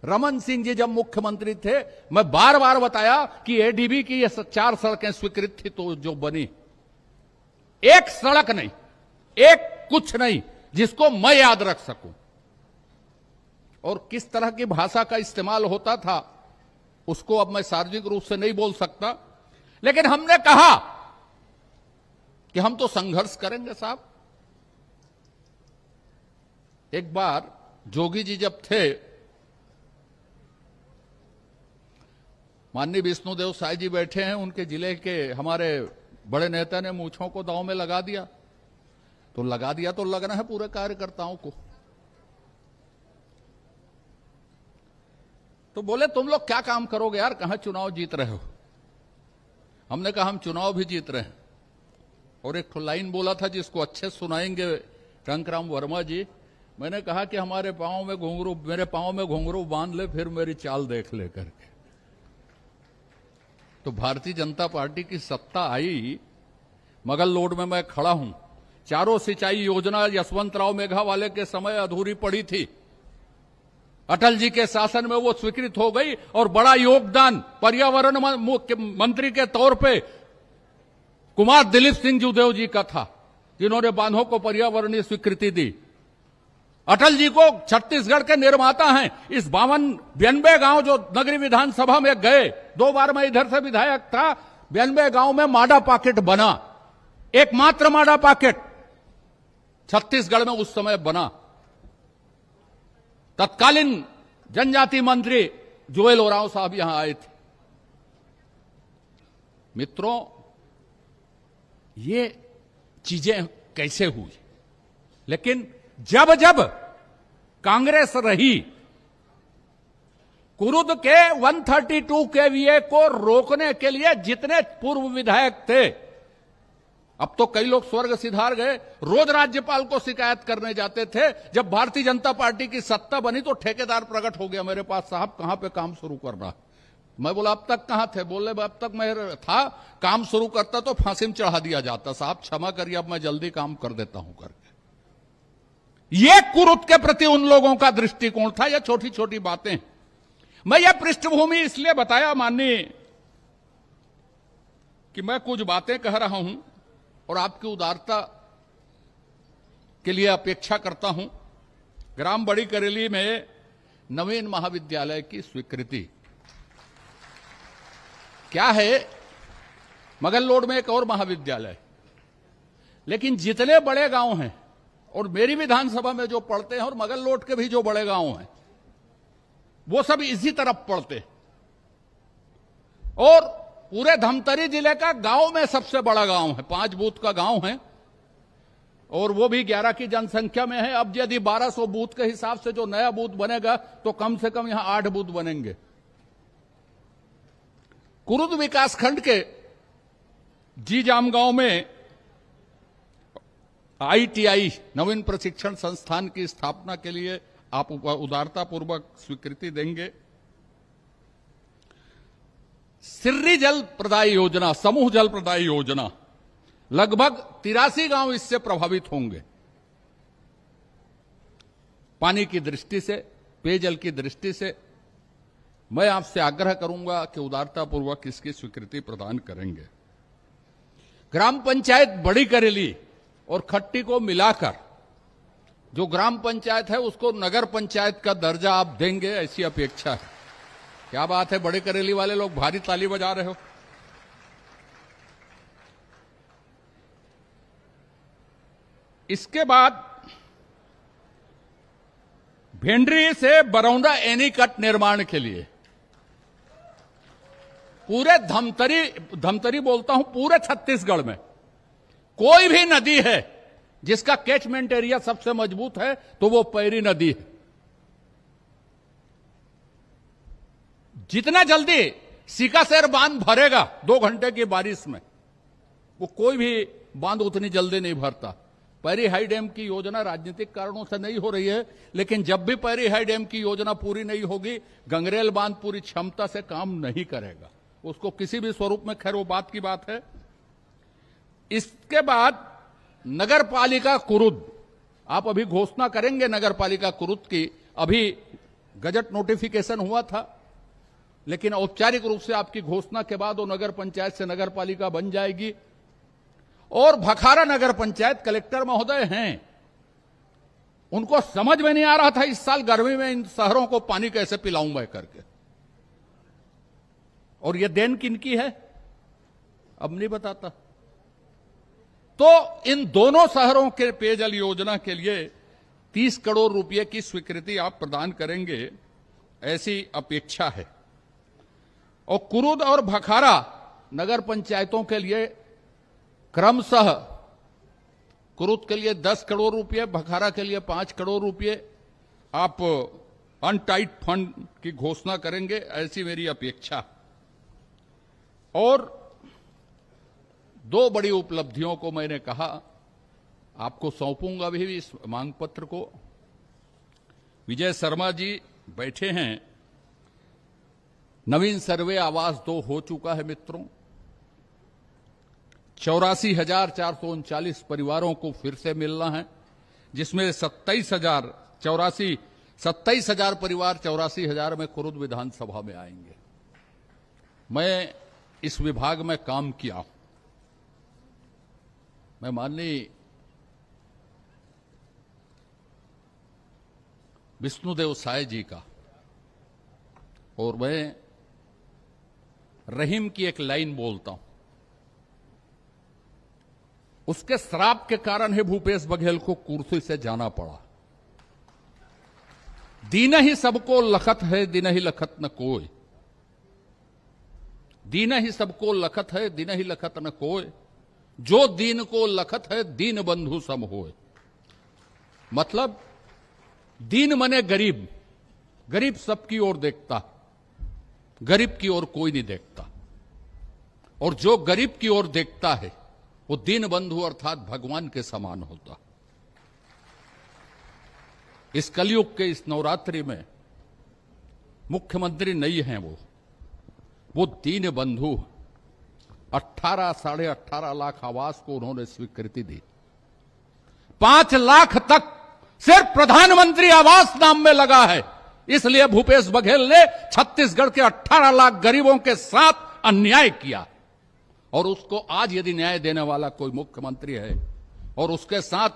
रमन सिंह जी जब मुख्यमंत्री थे, मैं बार बार बताया कि एडीबी की ये 4 सड़कें स्वीकृत थी, तो जो बनी एक सड़क नहीं, एक कुछ नहीं जिसको मैं याद रख सकूं। और किस तरह की भाषा का इस्तेमाल होता था उसको अब मैं सार्वजनिक रूप से नहीं बोल सकता, लेकिन हमने कहा कि हम तो संघर्ष करेंगे साहब। एक बार जोगी जी जब थे, माननीय विष्णुदेव साय जी बैठे हैं, उनके जिले के हमारे बड़े नेता ने मूंछों को दांव में लगा दिया, तो लगना है पूरे कार्यकर्ताओं को। तो बोले तुम लोग क्या काम करोगे यार, कहां चुनाव जीत रहे हो। हमने कहा हम चुनाव भी जीत रहे हैं। और एक लाइन बोला था जिसको अच्छे सुनाएंगे टंकराम वर्मा जी। मैंने कहा कि हमारे पांव में घुंघरू, मेरे पांव में घुंघरू बांध ले, फिर मेरी चाल देख ले करके। तो भारतीय जनता पार्टी की सत्ता आई, मगल लोड में मैं खड़ा हूं। चारों सिंचाई योजना यशवंतराव मेघावाले के समय अधूरी पड़ी थी, अटल जी के शासन में वो स्वीकृत हो गई। और बड़ा योगदान पर्यावरण मंत्री के तौर पे कुमार दिलीप सिंह जूदेव जी का था, जिन्होंने बांधों को पर्यावरणीय स्वीकृति दी। अटल जी को छत्तीसगढ़ के निर्माता हैं। इस 92 गांव जो नगरी विधानसभा में गए, 2 बार मैं इधर से विधायक था, 92 गांव में माडा पॉकेट बना, एकमात्र माडा पॉकेट छत्तीसगढ़ में उस समय बना। तत्कालीन जनजाति मंत्री जोएल ओरांव साहब यहां आए थे। मित्रों, ये चीजें कैसे हुई, लेकिन जब जब कांग्रेस रही, कुरुद के 132 केवीए को रोकने के लिए जितने पूर्व विधायक थे, अब तो कई लोग स्वर्ग सिधार गए, रोज राज्यपाल को शिकायत करने जाते थे। जब भारतीय जनता पार्टी की सत्ता बनी तो ठेकेदार प्रकट हो गया मेरे पास, साहब कहां पे काम शुरू कर रहा। मैं बोला अब तक कहां थे। बोले अब तक मैं था, काम शुरू करता तो फांसी में चढ़ा दिया जाता। साहब क्षमा करिए, अब मैं जल्दी काम कर देता हूं करके। ये कुरुद के प्रति उन लोगों का दृष्टिकोण था। ये छोटी छोटी बातें मैं ये पृष्ठभूमि इसलिए बताया माननीय कि मैं कुछ बातें कह रहा हूं और आपकी उदारता के लिए अपेक्षा करता हूं। ग्राम बड़ी करेली में नवीन महाविद्यालय की स्वीकृति क्या है, मगल लोड में एक और महाविद्यालय, लेकिन जितने बड़े गांव हैं और मेरी विधानसभा में जो पढ़ते हैं और मगल लोड के भी जो बड़े गांव हैं, वो सब इसी तरफ पढ़ते। और पूरे धमतरी जिले का गांव में सबसे बड़ा गांव है, 5 बूथ का गांव है और वो भी 11 की जनसंख्या में है। अब यदि 1200 बूथ के हिसाब से जो नया बूथ बनेगा तो कम से कम यहां 8 बूथ बनेंगे। कुरुद विकासखंड के जीजाम गांव में ITI नवीन प्रशिक्षण संस्थान की स्थापना के लिए आप उदारतापूर्वक स्वीकृति देंगे। सिर्री जल प्रदाय योजना, समूह जल प्रदाय योजना, लगभग 83 गांव इससे प्रभावित होंगे। पानी की दृष्टि से, पेयजल की दृष्टि से मैं आपसे आग्रह करूंगा कि उदारतापूर्वक इसकी स्वीकृति प्रदान करेंगे। ग्राम पंचायत बड़ी करेली और खट्टी को मिलाकर जो ग्राम पंचायत है उसको नगर पंचायत का दर्जा आप देंगे, ऐसी अपेक्षा है। क्या बात है, बड़े करेली वाले लोग भारी ताली बजा रहे हो। इसके बाद भेंडरी से बरौंदा एनीकट निर्माण के लिए पूरे धमतरी बोलता हूं, पूरे छत्तीसगढ़ में कोई भी नदी है जिसका कैचमेंट एरिया सबसे मजबूत है तो वो पैरी नदी है। जितना जल्दी सीकासेर बांध भरेगा 2 घंटे की बारिश में, वो कोई भी बांध उतनी जल्दी नहीं भरता। पैरी हाई डैम की योजना राजनीतिक कारणों से नहीं हो रही है, लेकिन जब भी पैरी हाई डैम की योजना पूरी नहीं होगी, गंगरेल बांध पूरी क्षमता से काम नहीं करेगा उसको किसी भी स्वरूप में। खैर वो बात की बात है। इसके बाद नगर पालिका कुरुद, आप अभी घोषणा करेंगे नगर पालिका कुरुद की। अभी गजट नोटिफिकेशन हुआ था, लेकिन औपचारिक रूप से आपकी घोषणा के बाद वो नगर पंचायत से नगर पालिका बन जाएगी। और भखारा नगर पंचायत कलेक्टर महोदय हैं, उनको समझ में नहीं आ रहा था इस साल गर्मी में इन शहरों को पानी कैसे पिलाऊं मैं करके, और ये देन किनकी है अब नहीं बताता। तो इन दोनों शहरों के पेयजल योजना के लिए 30 करोड़ रुपए की स्वीकृति आप प्रदान करेंगे, ऐसी अपेक्षा है। और कुरुद और भखारा नगर पंचायतों के लिए क्रमशः कुरुद के लिए 10 करोड़ रुपए, भखारा के लिए 5 करोड़ रुपए आप अनटाइट फंड की घोषणा करेंगे, ऐसी मेरी अपेक्षा। और 2 बड़ी उपलब्धियों को मैंने कहा आपको सौंपूंगा भी इस मांग पत्र को। विजय शर्मा जी बैठे हैं। नवीन सर्वे आवास 2 हो चुका है मित्रों। 84,439 परिवारों को फिर से मिलना है, जिसमें 27,000 परिवार 84,000 में कुरुद विधानसभा में आएंगे। मैं इस विभाग में काम किया। मैं माननीय विष्णुदेव साय जी का, और मैं रहीम की एक लाइन बोलता हूं, उसके श्राप के कारण ही भूपेश बघेल को कुर्सी से जाना पड़ा। दीन ही सबको लखत है, दिन ही लखत न कोई। दीन ही सबको लखत है, दिन ही लखत न कोई। जो दीन को लखत है, दीन बंधु सम होए। मतलब दीन मने गरीब, गरीब सबकी ओर देखता, गरीब की ओर कोई नहीं देखता। और जो गरीब की ओर देखता है वो दीन बंधु अर्थात भगवान के समान होता। इस कलयुग के इस नवरात्रि में मुख्यमंत्री नहीं हैं वो दीन बंधु। 18 18.5 लाख आवास को उन्होंने स्वीकृति दी। 5 लाख तक सिर्फ प्रधानमंत्री आवास नाम में लगा है। इसलिए भूपेश बघेल ने छत्तीसगढ़ के 18 लाख गरीबों के साथ अन्याय किया। और उसको आज यदि न्याय देने वाला कोई मुख्यमंत्री है और उसके साथ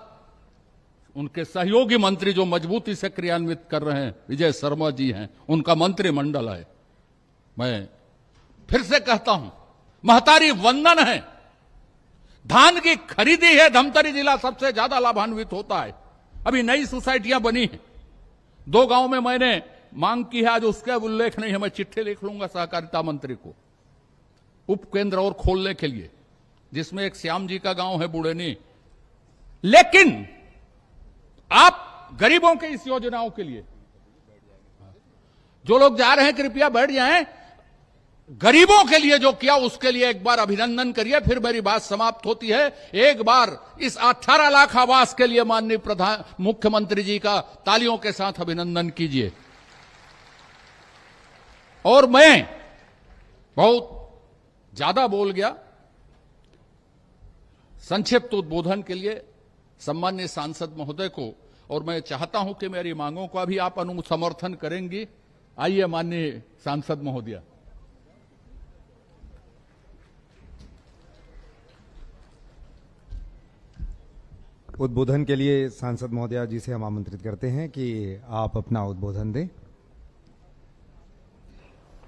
उनके सहयोगी मंत्री जो मजबूती से क्रियान्वित कर रहे हैं, विजय शर्मा जी हैं, उनका मंत्रिमंडल है, मैं फिर से कहता हूं महतारी वंदन है। धान की खरीदी है, धमतरी जिला सबसे ज्यादा लाभान्वित होता है। अभी नई सोसाइटियां बनी हैं 2 गांव में, मैंने मांग की है, आज उसका उल्लेख नहीं है, मैं चिट्ठी लिख लूंगा सहकारिता मंत्री को। उपकेंद्र और खोलने के लिए, जिसमें एक श्याम जी का गांव है बुड़ेनी। लेकिन आप गरीबों के इस योजनाओं के लिए जो लोग जा रहे हैं कृपया बैठ जाएं। गरीबों के लिए जो किया उसके लिए एक बार अभिनंदन करिए, फिर मेरी बात समाप्त होती है। एक बार इस 18 लाख आवास के लिए माननीय मुख्यमंत्री जी का तालियों के साथ अभिनंदन कीजिए। और मैं बहुत ज्यादा बोल गया, संक्षिप्त उद्बोधन के लिए सम्मानित सांसद महोदय को, और मैं चाहता हूं कि मेरी मांगों का भी आप समर्थन करेंगी। आइए माननीय सांसद महोदय। उद्बोधन के लिए सांसद महोदया जी से हम आमंत्रित करते हैं कि आप अपना उद्बोधन दें।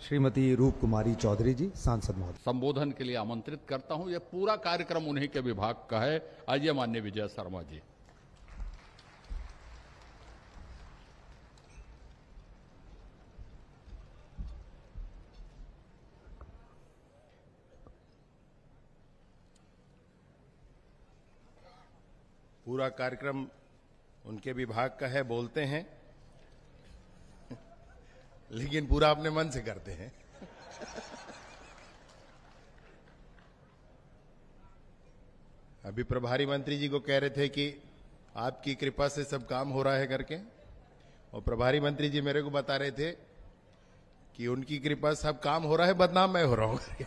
श्रीमती रूप कुमारी चौधरी जी, सांसद महोदय। संबोधन के लिए आमंत्रित करता हूं। यह पूरा कार्यक्रम उन्हीं के विभाग का है। आइए माननीय विजय शर्मा जी। पूरा कार्यक्रम उनके विभाग का है, बोलते हैं लेकिन पूरा अपने मन से करते हैं। अभी प्रभारी मंत्री जी को कह रहे थे कि आपकी कृपा से सब काम हो रहा है करके, और प्रभारी मंत्री जी मेरे को बता रहे थे कि उनकी कृपा से सब काम हो रहा है, बदनाम मैं हो रहा हूं करके।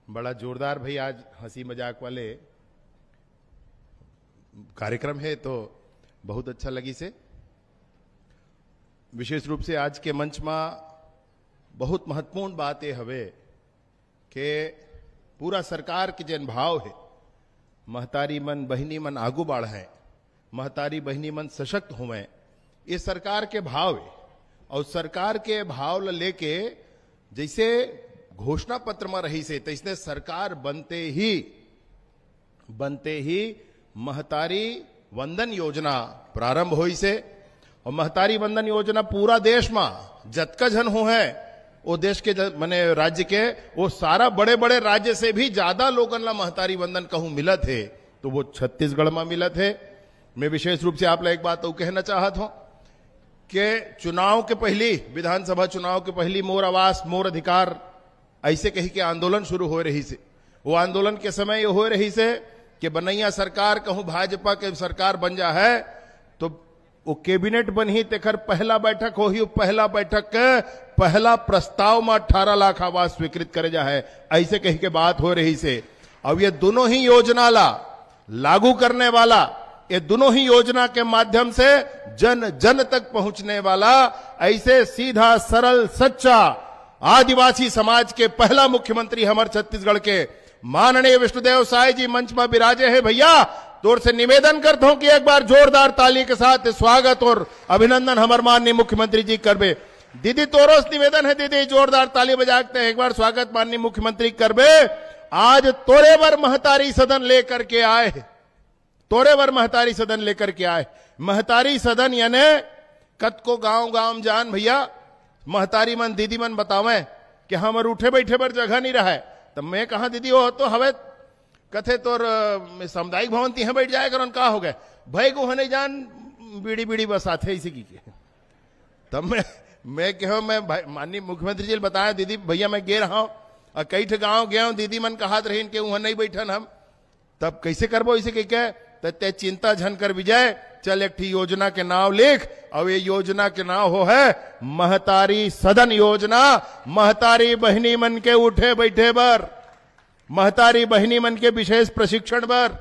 बड़ा जोरदार भाई आज हंसी मजाक वाले कार्यक्रम है, तो बहुत अच्छा लगी से। विशेष रूप से आज के मंच में बहुत महत्वपूर्ण बात यह हवे कि पूरा सरकार के जन भाव है, महतारी मन बहिनी मन आगू बढ़े, महतारी बहिनी मन सशक्त होवे, ये सरकार के भाव है। और सरकार के भाव ल लेके जैसे घोषणा पत्र में रही से, तैसने सरकार बनते ही महतारी वंदन योजना प्रारंभ हुई से। और महतारी वंदन योजना पूरा देश में जतका जन हो है, वो देश के माने राज्य के, वो सारा बड़े बड़े राज्य से भी ज्यादा लोगन ला महतारी वंदन कहूं मिलत है, तो वो छत्तीसगढ़ में मिलत है। मैं विशेष रूप से आप ला एक बात तो कहना चाहत हूं कि चुनाव के पहली, विधानसभा चुनाव के पहली मोर आवास मोर अधिकार ऐसे कही के आंदोलन शुरू हो रही से। वो आंदोलन के समय ये हो रही से कि बनैया सरकार कहूं भाजपा के सरकार बन जा है, तो वो कैबिनेट बनी तेखर पहला बैठक हो ही, पहला बैठक के पहला प्रस्ताव में 18 लाख आवास स्वीकृत करे जा है, ऐसे कही के बात हो रही से। अब ये दोनों ही योजना ला लागू करने वाला, ये दोनों ही योजना के माध्यम से जन जन तक पहुंचने वाला, ऐसे सीधा सरल सच्चा आदिवासी समाज के पहला मुख्यमंत्री हमारे छत्तीसगढ़ के माननीय विष्णुदेव साय जी मंच में विराजे हैं। भैया तोर से निवेदन करता हूं कि एक बार जोरदार ताली के साथ स्वागत और अभिनंदन हमारे माननीय मुख्यमंत्री जी करबे। दीदी तोरो से निवेदन है, दीदी जोरदार ताली बजाते हैं, एक बार स्वागत माननीय मुख्यमंत्री करबे। आज तोरे बर महतारी सदन लेकर के आए, तोरे बर महतारी सदन लेकर के आए। महतारी सदन यानी कत को गांव गांव जान भैया, महतारी मन दीदी मन बतावे कि हमर उठे बैठे पर जगह नहीं रहा है, तब मैं कहा दीदी हो तो हवे कथे तोर सामुदायिक भवन तीहे बैठ जाए कर का हो गए भाई को नहीं जान बीड़ी बीड़ी बस आते इसी की के। तब मैं कहो मैं माननीय मुख्यमंत्री जी बताया दीदी भैया मैं गे रहा हूं और कई ठे गांव गया हूं, दीदी मन कहात रही के वहां नहीं बैठन हम, तब कैसे करबो इसे कह ते चिंता झन कर विजय, चल एक ठी योजना के नाम लिख, और ये योजना के नाम हो है महतारी सदन योजना। महतारी बहिनी मन के उठे बैठे बर, महतारी बहिनी मन के विशेष प्रशिक्षण बर,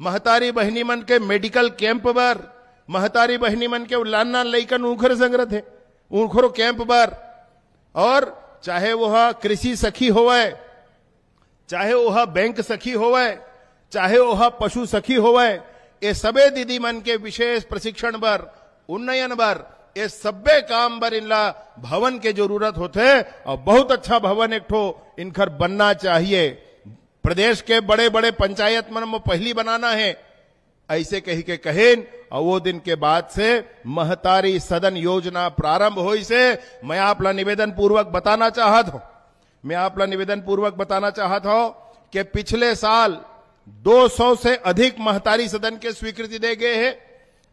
महतारी बहिनी मन के मेडिकल कैंप बर, महतारी बहिनी मन के लाना लइकन ऊखर संग्रह थे ऊखरो कैंप बर, और चाहे वह कृषि सखी होवे, चाहे वह बैंक सखी होवे, चाहे वह पशु सखी होवे, ये सबे दीदी मन के विशेष प्रशिक्षण बर, उन्नयन बर, ये सबे काम बर इनला भवन के जरूरत होते, और बहुत अच्छा भवन एक ठो इनकर बनना चाहिए। प्रदेश के बड़े बड़े पंचायत मन में पहली बनाना है, ऐसे कही के कहेन और वो दिन के बाद से महतारी सदन योजना प्रारंभ हुई से मैं आपला निवेदन पूर्वक बताना चाहत हूं कि पिछले साल 200 से अधिक महतारी सदन के स्वीकृति दे गए हैं।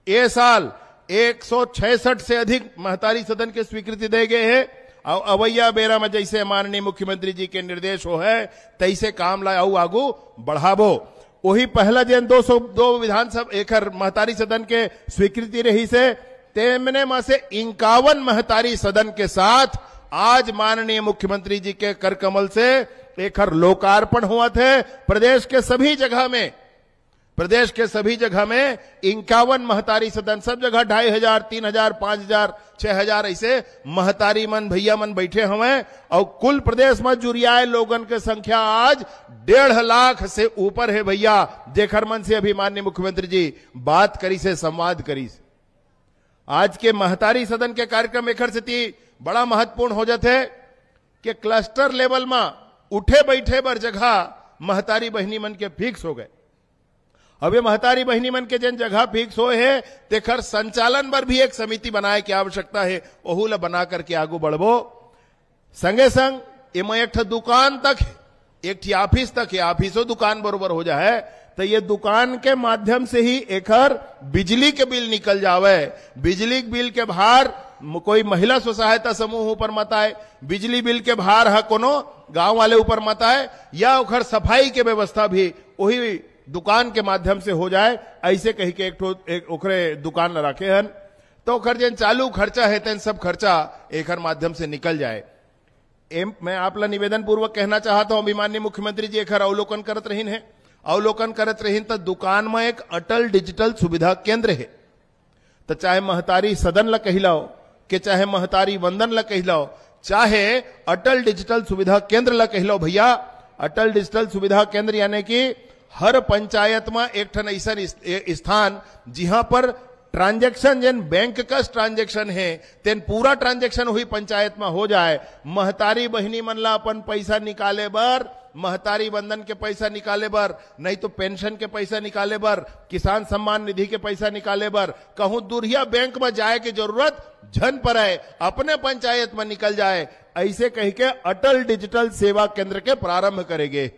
ये साल 166 से अधिक महतारी सदन के स्वीकृति दे गए हैं। और अवैया बेरा में जैसे माननीय मुख्यमंत्री जी के निर्देश हो है तैसे काम ला आगू बढ़ावो। वही पहला जन 202 विधानसभा एकर महतारी सदन के स्वीकृति रही से तेमने में से 51 महतारी सदन के साथ आज माननीय मुख्यमंत्री जी के कर कमल से एकर लोकार्पण हुआ थे। प्रदेश के सभी जगह में 51 महतारी सदन, सब जगह 2500, 3000, 5000, 6000 ऐसे महतारी मन भैया मन बैठे हुए और कुल प्रदेश में जुरियाए लोगन के संख्या आज 1.5 लाख से ऊपर है भैया। जेखर मन से अभी माननीय मुख्यमंत्री जी बात करी से संवाद करी से आज के महतारी सदन के कार्यक्रम एकर से बड़ा महत्वपूर्ण हो जाते कि क्लस्टर लेवल में उठे बैठे बर जगह महतारी बहनी मन के फिक्स हो गए। अब ये महतारी बहनी मन के जन जगह फिक्स हो है तेखर संचालन पर भी एक समिति बनाए की आवश्यकता है। ओहू ला बना करके आगू बढ़बो। संगे संग एम एक दुकान तक है, एक ऑफिस तक है, ऑफिसो दुकान बरोबर हो जाए तो ये दुकान के माध्यम से ही एकर बिजली के बिल निकल जावे। बिजली बिल के भार कोई महिला स्व सहायता समूह ऊपर मत आए, बिजली बिल के भार है कोनो गांव वाले ऊपर मत आए, या ओखर सफाई के व्यवस्था भी वही दुकान के माध्यम से हो जाए। ऐसे कही के एक ओखरे दुकान रखे हन तो ओखर जन चालू खर्चा है तेन सब खर्चा एकर माध्यम से निकल जाए। मैं आपला निवेदन पूर्वक कहना चाहता हूं अभिमान्य मुख्यमंत्री जी एकर अवलोकन करत रहीन तो दुकान में एक अटल डिजिटल सुविधा केंद्र है। तो चाहे महतारी सदन ला कहिलाओ कि चाहे महतारी वंदन ला कहिलाओ, चाहे अटल डिजिटल सुविधा केंद्र ला कहिलाओ भैया। अटल डिजिटल सुविधा केंद्र यानी कि हर पंचायत में एक ठन ऐसा स्थान जहां पर ट्रांजैक्शन जन बैंक का ट्रांजैक्शन है तेन पूरा ट्रांजैक्शन हुई पंचायत में हो जाए। महतारी बहनी मन ला अपन पैसा निकाले बर, महतारी बंधन के पैसा निकाले बर, नहीं तो पेंशन के पैसा निकाले बर, किसान सम्मान निधि के पैसा निकाले बर कहूं दूरिया बैंक में जाए की जरूरत झन पड़े, अपने पंचायत में निकल जाए। ऐसे कह के अटल डिजिटल सेवा केंद्र के प्रारंभ करेंगे।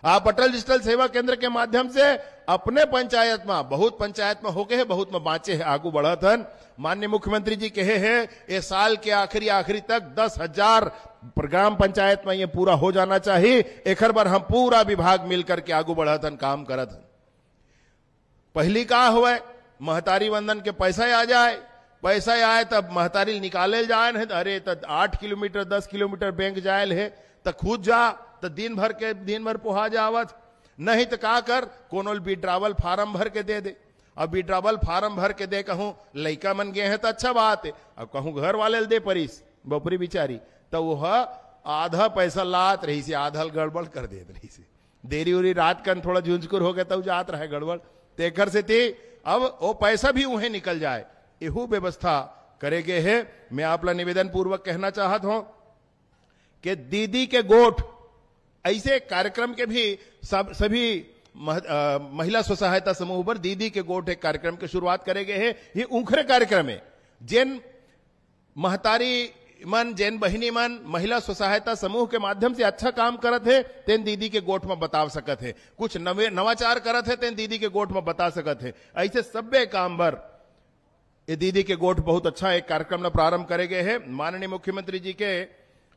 आप अटल डिजिटल सेवा केंद्र के माध्यम से अपने पंचायत में, बहुत पंचायत में हो गए है, बहुत में बांचे है, आगू बढ़त हन। माननीय मुख्यमंत्री जी कहे हैं ये साल के आखिरी तक 10,000 ग्राम पंचायत में ये पूरा हो जाना चाहिए। एक बार हम पूरा विभाग मिलकर के आगू बढ़त हन, काम करत हन। पहली का हुआ महतारी वंदन के पैसा आ जाए, पैसा आए तब महतारी निकाले जाए है, अरे तब 8 किलोमीटर 10 किलोमीटर बैंक जायल है तो खुद जा तो दिन भर पोहा जावत, नहीं तो का कर कोनो विड्रावल फार्म भर के दे दे। अब विड्रावल फार्म भर के दे कहूं लड़का मन गए हैं तो अच्छा बात है, अब कहूं घर वाले दे परिस बपरी बिचारी तो वह आधा पैसा लात रही से, आधा गड़बड़ कर दे रही से, देरी उरी रात कन थोड़ा झुंझकुर हो गया तब जात रहे गड़बड़ तेकर से थी। अब वो पैसा भी उन्हें निकल जाए, यहू व्यवस्था करे गए है। मैं आपला निवेदन पूर्वक कहना चाहता हूं कि दीदी के गोठ ऐसे कार्यक्रम के भी सभी महिला स्व सहायता समूह पर दीदी के गोठ एक कार्यक्रम की शुरुआत करे गए हैं। ये उखरे कार्यक्रम है जैन महतारी मन, जैन बहिनी मन महिला स्व सहायता समूह के माध्यम से अच्छा काम करत है तेन दीदी के गोठ में बता सकत है, कुछ नवाचार करत है तेन दीदी के गोठ में बता सकत है। ऐसे सब्बे काम बर ये दीदी के गोठ बहुत अच्छा एक कार्यक्रम प्रारंभ करे गए हैं। माननीय मुख्यमंत्री जी के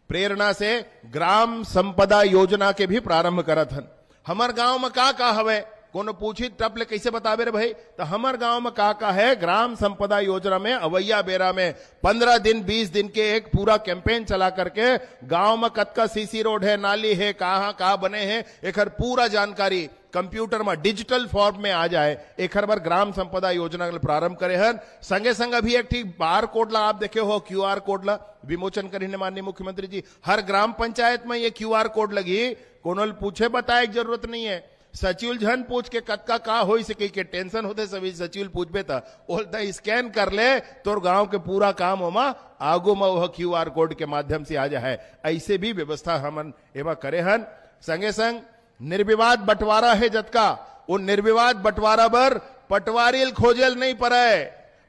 प्रेरणा से ग्राम संपदा योजना के भी प्रारंभ करत हन। हमार गांव में का हवे कोनो पूछी टप ले कैसे बतावे रे भाई, तो हमार गांव में का है ग्राम संपदा योजना में अवैया बेरा में 15 दिन 20 दिन के एक पूरा कैंपेन चला करके गांव में कतका सीसी रोड है, नाली है, कहां बने हैं, एक पूरा जानकारी कंप्यूटर में डिजिटल फॉर्म में आ जाए। एक बार ग्राम संपदा योजना प्रारंभ करे हन। संगे संग अभी एक ठीक बार कोड ला आप देखे हो, QR कोड ला विमोचन करी माननीय मुख्यमंत्री जी। हर ग्राम पंचायत में ये QR कोड लगी, कोनो पूछे बताए जरूरत नहीं है। सचिव झन पूछ के कतका का हो सके के टेंशन होते सभी सचिव पूछबे तो स्कैन कर ले तो गांव के पूरा काम होमा आगो में वह QR कोड के माध्यम से आ जाए। ऐसे भी व्यवस्था हम एवं करे हन। संगे संग निर्विवाद बंटवारा है जतका, वो निर्विवाद बंटवारा पर पटवारी खोजेल नहीं पड़े।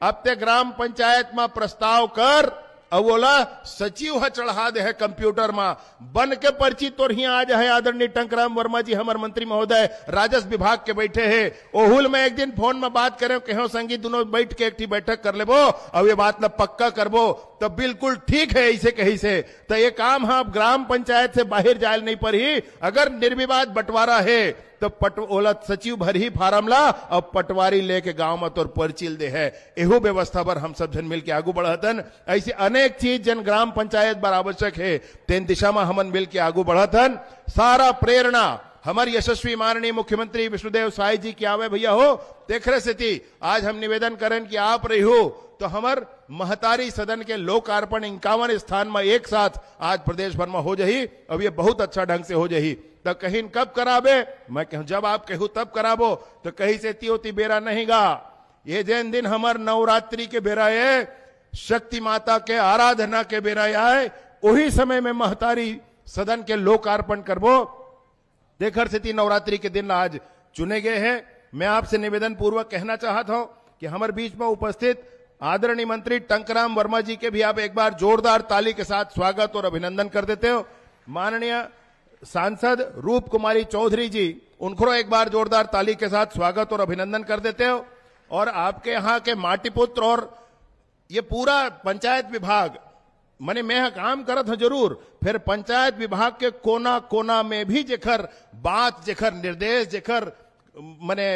अब ते ग्राम पंचायत में प्रस्ताव कर अब बोला सचिव है चढ़ा दे है कंप्यूटर में बन के पर्ची तोर ही आज है। आदरणीय टंकराम वर्मा जी हमारे मंत्री महोदय राजस्व विभाग के बैठे हैं। ओहुल में एक दिन फोन में बात करें कहो संगी दोनों बैठ के एक बैठक कर लेबो अब ये बात न पक्का करबो तो बिल्कुल ठीक है। ऐसे कहीं से तो ये काम हाँ ग्राम पंचायत से बाहर जाए नहीं पर ही अगर निर्विवाद बंटवारा है तो ओला सचिव भर ही फार्म ला अब पटवारी लेके गांव में तोर पर्चिल दे है। एहो व्यवस्था पर हम सब जन मिल के आगू बढ़तन। ऐसी अनेक चीज जन ग्राम पंचायत पर आवश्यक है तेन दिशा में हमन मिल के आगू बढ़तन। सारा प्रेरणा हमारे यशस्वी माननीय मुख्यमंत्री विष्णुदेव साय जी की आवे भैया हो देख रहे स्थिति। आज हम निवेदन करें कि आप रही हो तो हमार महतारी सदन के लोकार्पण 51 स्थान में एक साथ आज प्रदेश भर में हो जाही। अब ये बहुत अच्छा ढंग से हो जाही तो कहीं कब कराबे मैं कहूं जब आप कहूं तब कराबो तो कहीं से त्योती बेरा नहीं गा। ये जैन दिन हमार नवरात्रि के बेरा है शक्ति माता के आराधना के बेरा आए वही समय में महतारी सदन के लोकार्पण करबो। देखर स्थिति नवरात्रि के दिन आज चुने गए हैं। मैं आपसे निवेदन पूर्वक कहना चाहता हूं कि हमारे बीच में उपस्थित आदरणीय मंत्री टंकराम वर्मा जी के भी आप एक बार जोरदार ताली के साथ स्वागत और अभिनंदन कर देते हो। माननीय सांसद रूप कुमारी चौधरी जी उनको एक बार जोरदार ताली के साथ स्वागत और अभिनंदन कर देते हो। और आपके यहाँ के माटी पुत्र और ये पूरा पंचायत विभाग मने मैं काम करत हूं जरूर फिर पंचायत विभाग के कोना कोना में भी जेखर बात जेखर निर्देश जेखर मने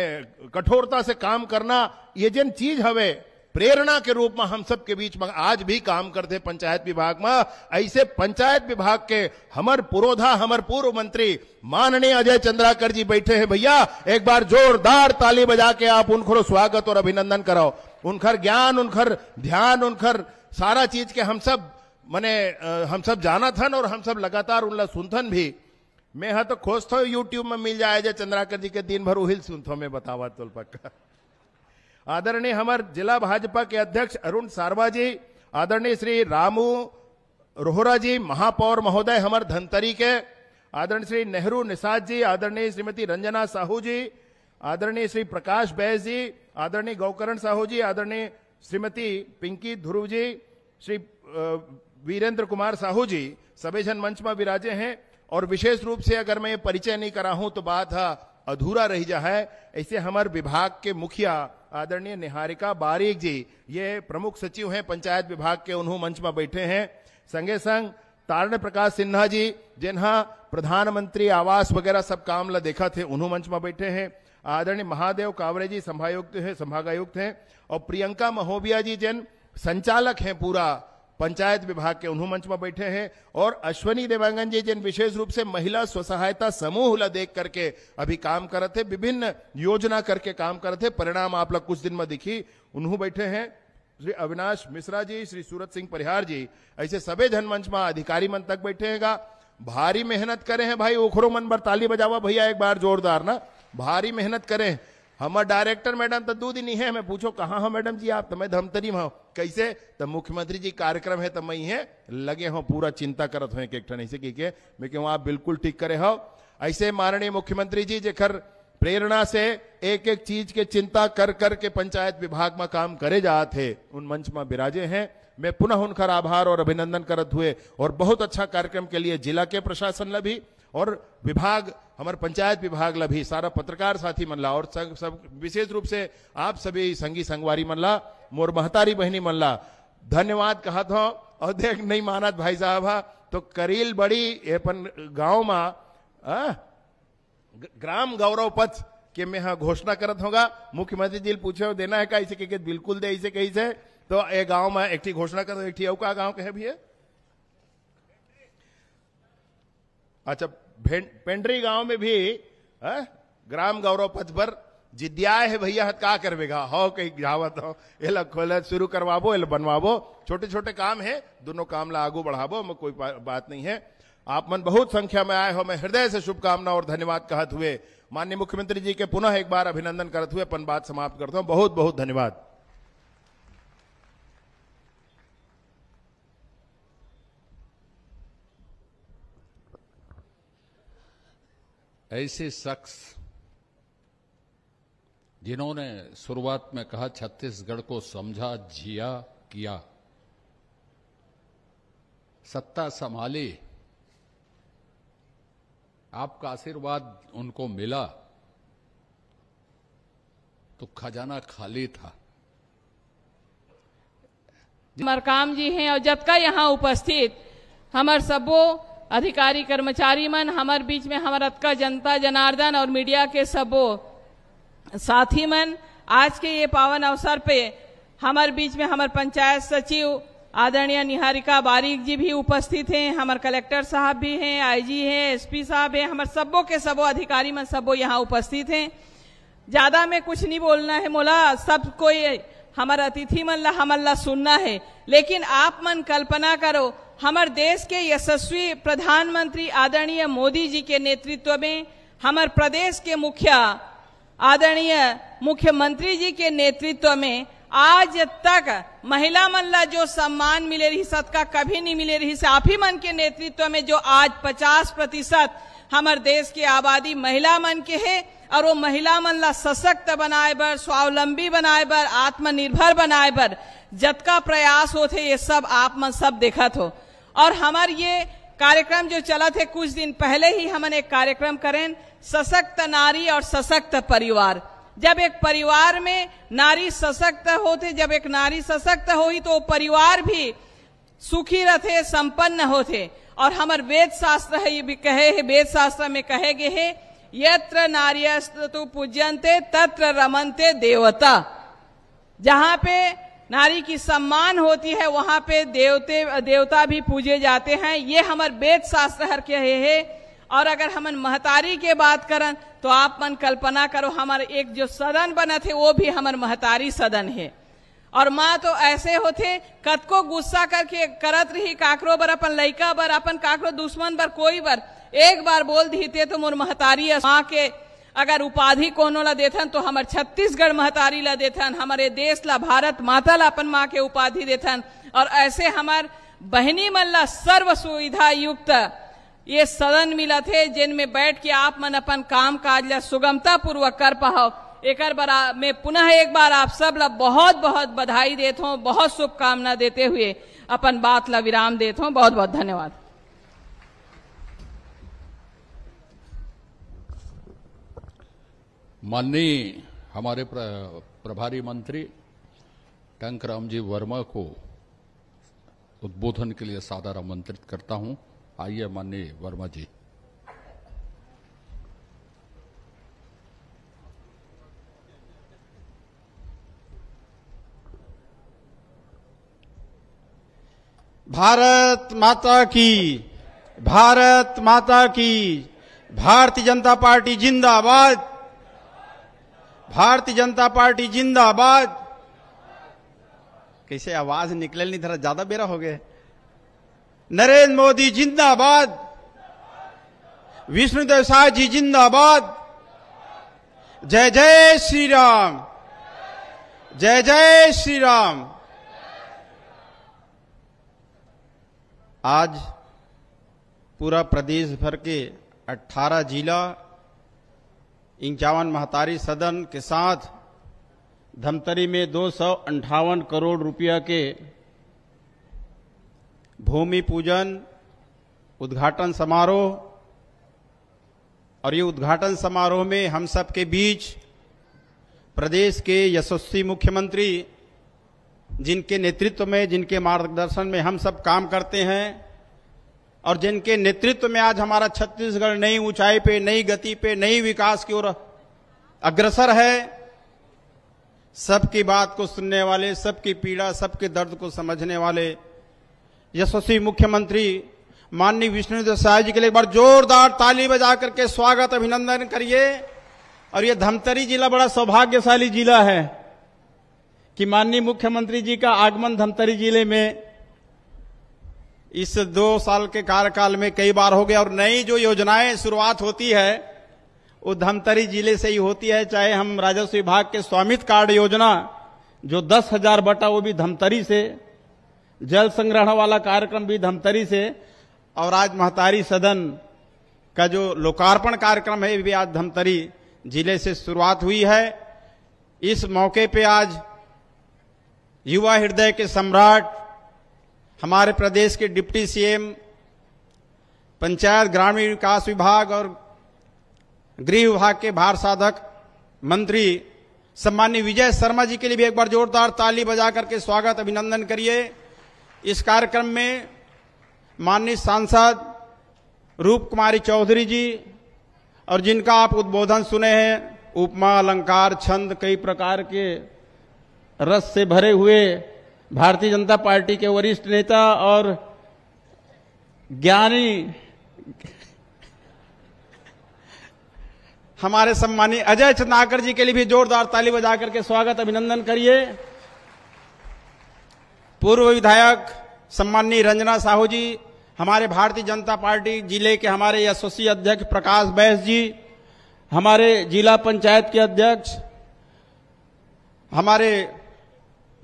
कठोरता से काम करना ये जन चीज हवे प्रेरणा के रूप में हम सब के बीच में आज भी काम करते पंचायत विभाग में। ऐसे पंचायत विभाग के हमर पुरोधा हमर पूर्व मंत्री माननीय अजय चंद्राकर जी बैठे हैं भैया एक बार जोरदार ताली बजा के आप उनको स्वागत और अभिनंदन कराओ। उनकर ज्ञान उनकर ध्यान उनकर सारा चीज के हम सब जाना थन और हम सब लगातार उनला सुनथन भी। मैं हाँ तो खोजता यूट्यूब में मिल जाए अजय चंद्राकर जी के दिन भर उहिल सुनथो में बतावा तो पक्का। आदरणीय हमारे जिला भाजपा के अध्यक्ष अरुण सारवा जी आदरणीय श्री रामू रोहरा जी महापौर महोदय हमारे धनतरी के आदरणीय श्री नेहरू निषाद जी आदरणीय श्रीमती रंजना साहू जी आदरणीय श्री प्रकाश बैस जी आदरणीय गौकरण साहू जी आदरणीय श्रीमती पिंकी ध्रुव जी श्री वीरेंद्र कुमार साहू जी सभी जन मंच में विराजे हैं। और विशेष रूप से अगर मैं ये परिचय नहीं करा हूं तो बात अधूरा रह जा है। ऐसे हमारे विभाग के मुखिया आदरणीय निहारिका बारीक जी ये प्रमुख सचिव हैं पंचायत विभाग के उन्हों मंच में बैठे हैं। संगे संग तारण प्रकाश सिन्हा जी जिन्हा प्रधानमंत्री आवास वगैरह सब काम ला देखा थे उन्हों मंच में बैठे हैं। आदरणीय महादेव कावरे जी संभागायुक्त हैं और प्रियंका महोबिया जी जिन संचालक हैं पूरा पंचायत विभाग के उन्हों मंच में बैठे हैं। और अश्वनी देवांगन जी जिन विशेष रूप से महिला स्वसहायता समूह ला देख करके अभी काम करते विभिन्न योजना करके काम करते परिणाम आप लोग कुछ दिन में दिखी उन्हों बैठे हैं। श्री अविनाश मिश्रा जी श्री सूरत सिंह परिहार जी ऐसे सबे जनमंच में अधिकारी मन तक बैठे हैं। भारी मेहनत करे हैं भाई ओखरो मन पर ताली बजावा भैया एक बार जोरदार ना भारी मेहनत करें। हमारे डायरेक्टर मैडम तो 2 दिन ही है मैं पूछो कहाँ हो मैडम जी आप तो मैं धमतरी में हो कैसे तो मुख्यमंत्री जी कार्यक्रम है तो मैं ही है लगे हो पूरा चिंता करत हो एक ठन ऐसे की के मैं कहूँ आप बिल्कुल ठीक करे हो। ऐसे माननीय मुख्यमंत्री जी जेखर प्रेरणा से एक एक चीज के चिंता कर कर के पंचायत विभाग में काम करे जाते उन मंच में विराजे हैं। मैं पुनः उनका आभार और अभिनंदन करत हुए और बहुत अच्छा कार्यक्रम के लिए जिला के प्रशासन ला भी और विभाग हमारे पंचायत विभाग ला भी सारा पत्रकार साथी मनला और सब विशेष रूप से आप सभी संगी संगवारी मनला मोर महतारी बहनी मनला धन्यवाद कहा था। और देख नहीं मानत भाई साहब तो करील बड़ी अपन गांव में ग्राम गौरव पथ के में हाँ घोषणा करत होगा मुख्यमंत्री जी पूछे देना है का इसे के बिल्कुल दे इसे कही से तो ये गांव में एक घोषणा कर एक का गांव कहे भैया अच्छा पेंड्री गांव में भी ग्राम गौरव पथ पर जिद्याय है भैया हत का करवेगा हो कहीं जावत हो ये खोल शुरू करवाबो ये बनवाबो छोटे छोटे काम है दोनों काम ला आगू बढ़ाबो में कोई बात नहीं है। आप मन बहुत संख्या में आए हो मैं हृदय से शुभकामना और धन्यवाद कहते हुए माननीय मुख्यमंत्री जी के पुनः एक बार अभिनंदन करते हुए अपन बात समाप्त करता हूं। बहुत बहुत धन्यवाद। ऐसे शख्स जिन्होंने शुरुआत में कहा छत्तीसगढ़ को समझा, जिया, किया, सत्ता संभाली, आपका आशीर्वाद उनको मिला तो खजाना खाली था। मरकाम जी हैं और जबका यहाँ उपस्थित हमार सबो अधिकारी कर्मचारी मन, हमार बीच में हमार अतका जनता जनार्दन और मीडिया के सबो साथी मन, आज के ये पावन अवसर पे हमार बीच में हमार पंचायत सचिव आदरणीय निहारिका बारिक जी भी उपस्थित हैं, हमार कलेक्टर साहब भी हैं, आईजी हैं, एसपी साहब हैं, हमार सबो के सबो अधिकारी मन सबो यहाँ उपस्थित हैं। ज्यादा में कुछ नहीं बोलना है मोला, सब कोई हमारा अतिथि मन ला हमन ला सुनना है। लेकिन आप मन कल्पना करो, हमार देश के यशस्वी प्रधानमंत्री आदरणीय मोदी जी के नेतृत्व में, हमार प्रदेश के आदरणीय मुख्यमंत्री जी के नेतृत्व में आज तक महिला मन ला जो सम्मान मिले रही सत्का कभी नहीं मिले रही। आप ही मन के नेतृत्व में जो आज 50% हमार देश की आबादी महिला मन के है, और वो महिला मन ला सशक्त बनाए बर, स्वावलंबी बनाए बर, आत्मनिर्भर बनाए बर जतका प्रयास होते, ये सब आप मन सब देखत हो। और हमार ये कार्यक्रम जो चला थे, कुछ दिन पहले ही हमने एक कार्यक्रम करें, सशक्त नारी और सशक्त परिवार। जब एक परिवार में नारी सशक्त होते, जब एक नारी सशक्त होई तो परिवार भी सुखी रहते, संपन्न होते। और हमार वेद शास्त्र है, ये भी कहे है, वेद शास्त्र में कहे गए है, यत्र नार्यस्तु पूज्यन्ते तत्र रमन्ते देवता। जहां पे नारी की सम्मान होती है वहां पे देवता भी पूजे जाते हैं। ये हमारे वेद शास्त्र हर कहे है। और अगर हम महतारी के बात करन तो आप मन कल्पना करो, हमारे एक जो सदन बना थे वो भी हमारे महतारी सदन है। और माँ तो ऐसे होते कतको गुस्सा करके करत रही, काकरो बर, अपन लइका बर, अपन काकरो दुश्मन बर, कोई बर एक बार बोल दीते तो मोर महतारी माँ के अगर उपाधि कोनो ला देथन तो हमार छत्तीसगढ़ महतारी ला देथन, हमारे देश ला भारत माता ला अपन माँ के उपाधि देथन। और ऐसे हमार बहनी मन ला सर्व सुविधा युक्त ये सदन मिला थे, जिनमें बैठ के आप मन अपन काम काज ला सुगमता पूर्वक कर पाओ। एक बार मैं पुनः एक बार आप सब ला बहुत बहुत बधाई देता हूँ, बहुत शुभकामना देते हुए अपन बात ला विराम देता हूँ। बहुत बहुत धन्यवाद। माननीय हमारे प्रभारी मंत्री टंकराम जी वर्मा को उद्बोधन के लिए सादर आमंत्रित करता हूं। आइए माननीय वर्मा जी। भारत माता की, भारत माता की, भारतीय जनता पार्टी जिंदाबाद, भारतीय जनता पार्टी जिंदाबाद। कैसे आवाज निकले नहीं, थोड़ा ज्यादा बेरा हो गए। नरेंद्र मोदी जिंदाबाद, विष्णुदेव साय जी जिंदाबाद। जय जय श्री राम, जय जय श्री राम। आज पूरा प्रदेश भर के 18 जिला 51 महतारी सदन के साथ धमतरी में 258 करोड़ रुपया के भूमि पूजन उद्घाटन समारोह, और ये उद्घाटन समारोह में हम सब के बीच प्रदेश के यशस्वी मुख्यमंत्री, जिनके नेतृत्व में, जिनके मार्गदर्शन में हम सब काम करते हैं, और जिनके नेतृत्व में आज हमारा छत्तीसगढ़ नई ऊंचाई पे, नई गति पे, नई विकास की ओर अग्रसर है। सबकी बात को सुनने वाले, सबकी पीड़ा, सबके दर्द को समझने वाले यशस्वी मुख्यमंत्री माननीय विष्णुदेव साय जी के लिए एक बार जोरदार ताली बजा करके स्वागत, अभिनंदन करिए। और ये धमतरी जिला बड़ा सौभाग्यशाली जिला है कि माननीय मुख्यमंत्री जी का आगमन धमतरी जिले में इस 2 साल के कार्यकाल में कई बार हो गया। और नई जो योजनाएं शुरुआत होती है वो धमतरी जिले से ही होती है। चाहे हम राजस्व विभाग के स्वामित्व कार्ड योजना जो 10,000 बटा, वो भी धमतरी से, जल संग्रहण वाला कार्यक्रम भी धमतरी से, और आज महतारी सदन का जो लोकार्पण कार्यक्रम है भी आज धमतरी जिले से शुरुआत हुई है। इस मौके पे आज युवा हृदय के सम्राट हमारे प्रदेश के डिप्टी सीएम, पंचायत ग्रामीण विकास विभाग और गृह विभाग के भार साधक मंत्री सम्माननीय विजय शर्मा जी के लिए भी एक बार जोरदार ताली बजा करके स्वागत अभिनंदन करिए। इस कार्यक्रम में माननीय सांसद रूप कुमारी चौधरी जी और जिनका आप उद्बोधन सुने हैं, उपमा, अलंकार, छंद, कई प्रकार के रस से भरे हुए भारतीय जनता पार्टी के वरिष्ठ नेता और ज्ञानी हमारे सम्मानीय अजय चंद्राकर जी के लिए भी जोरदार ताली बजा करके स्वागत अभिनंदन करिए। पूर्व विधायक सम्माननीय रंजना साहू जी, हमारे भारतीय जनता पार्टी जिले के हमारे यशस्वी अध्यक्ष प्रकाश बैस जी, हमारे जिला पंचायत के अध्यक्ष, हमारे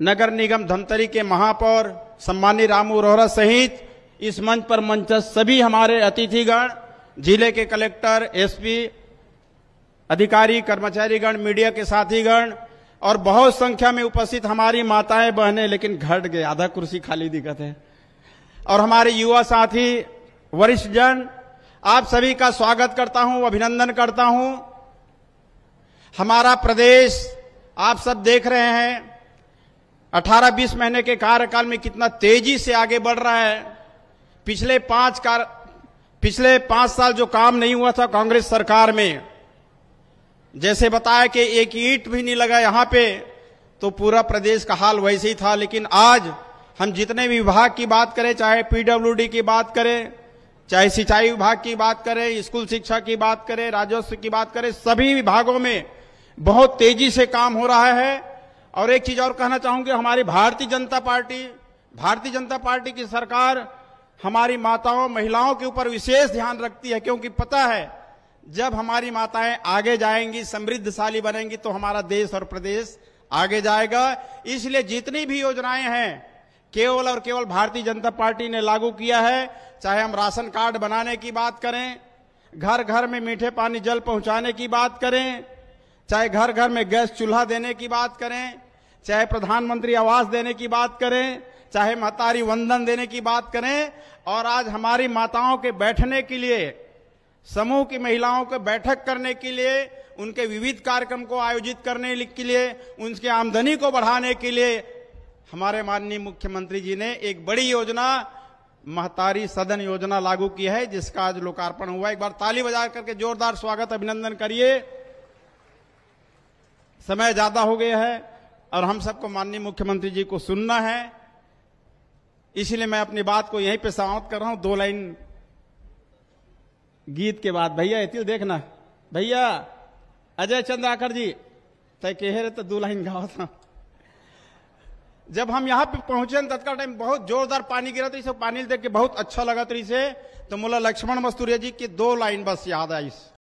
नगर निगम धमतरी के महापौर सम्माननीय रामू रोहरा सहित इस मंच पर मंचस्थ सभी हमारे अतिथिगण, जिले के कलेक्टर, एसपी, अधिकारी, कर्मचारीगण, मीडिया के साथीगण और बहुत संख्या में उपस्थित हमारी माताएं बहनें, लेकिन घट गए, आधा कुर्सी खाली दिखत है, और हमारे युवा साथी, वरिष्ठ जन, आप सभी का स्वागत करता हूं, अभिनंदन करता हूं। हमारा प्रदेश आप सब देख रहे हैं 18-20 महीने के कार्यकाल में कितना तेजी से आगे बढ़ रहा है। पिछले 5 साल जो काम नहीं हुआ था कांग्रेस सरकार में, जैसे बताया कि एक ईंट भी नहीं लगा यहां पे, तो पूरा प्रदेश का हाल वैसे ही था। लेकिन आज हम जितने भी विभाग की बात करें, चाहे पीडब्ल्यूडी की बात करें, चाहे सिंचाई विभाग की बात करें, स्कूल शिक्षा की बात करें, राजस्व की बात करें, सभी विभागों में बहुत तेजी से काम हो रहा है। और एक चीज और कहना चाहूंगी, हमारी भारतीय जनता पार्टी की सरकार हमारी माताओं, महिलाओं के ऊपर विशेष ध्यान रखती है, क्योंकि पता है जब हमारी माताएं आगे जाएंगी, समृद्धशाली बनेंगी, तो हमारा देश और प्रदेश आगे जाएगा। इसलिए जितनी भी योजनाएं हैं केवल और केवल भारतीय जनता पार्टी ने लागू किया है। चाहे हम राशन कार्ड बनाने की बात करें, घर घर में मीठे पानी जल पहुंचाने की बात करें, चाहे घर घर में गैस चूल्हा देने की बात करें, चाहे प्रधानमंत्री आवास देने की बात करें, चाहे महतारी वंदन देने की बात करें, और आज हमारी माताओं के बैठने के लिए, समूह की महिलाओं को बैठक करने के लिए, उनके विविध कार्यक्रम को आयोजित करने के लिए, उनकी आमदनी को बढ़ाने के लिए हमारे माननीय मुख्यमंत्री जी ने एक बड़ी योजना महतारी सदन योजना लागू की है, जिसका आज लोकार्पण हुआ। एक बार ताली बजा करके जोरदार स्वागत अभिनंदन करिए। समय ज्यादा हो गया है और हम सबको माननीय मुख्यमंत्री जी को सुनना है, इसलिए मैं अपनी बात को यहीं पे समाप्त कर रहा हूं। 2 लाइन गीत के बाद भैया एतिल देखना, भैया अजय चंद्राकर जी तय कहे रहे तो 2 लाइन गाओ था। जब हम यहाँ पे पहुंचे तत्काल टाइम बहुत जोरदार पानी गिरा, तो इसे पानी देख के बहुत अच्छा लगा। तो मोला लक्ष्मण मस्तूरिया जी की 2 लाइन बस याद आई।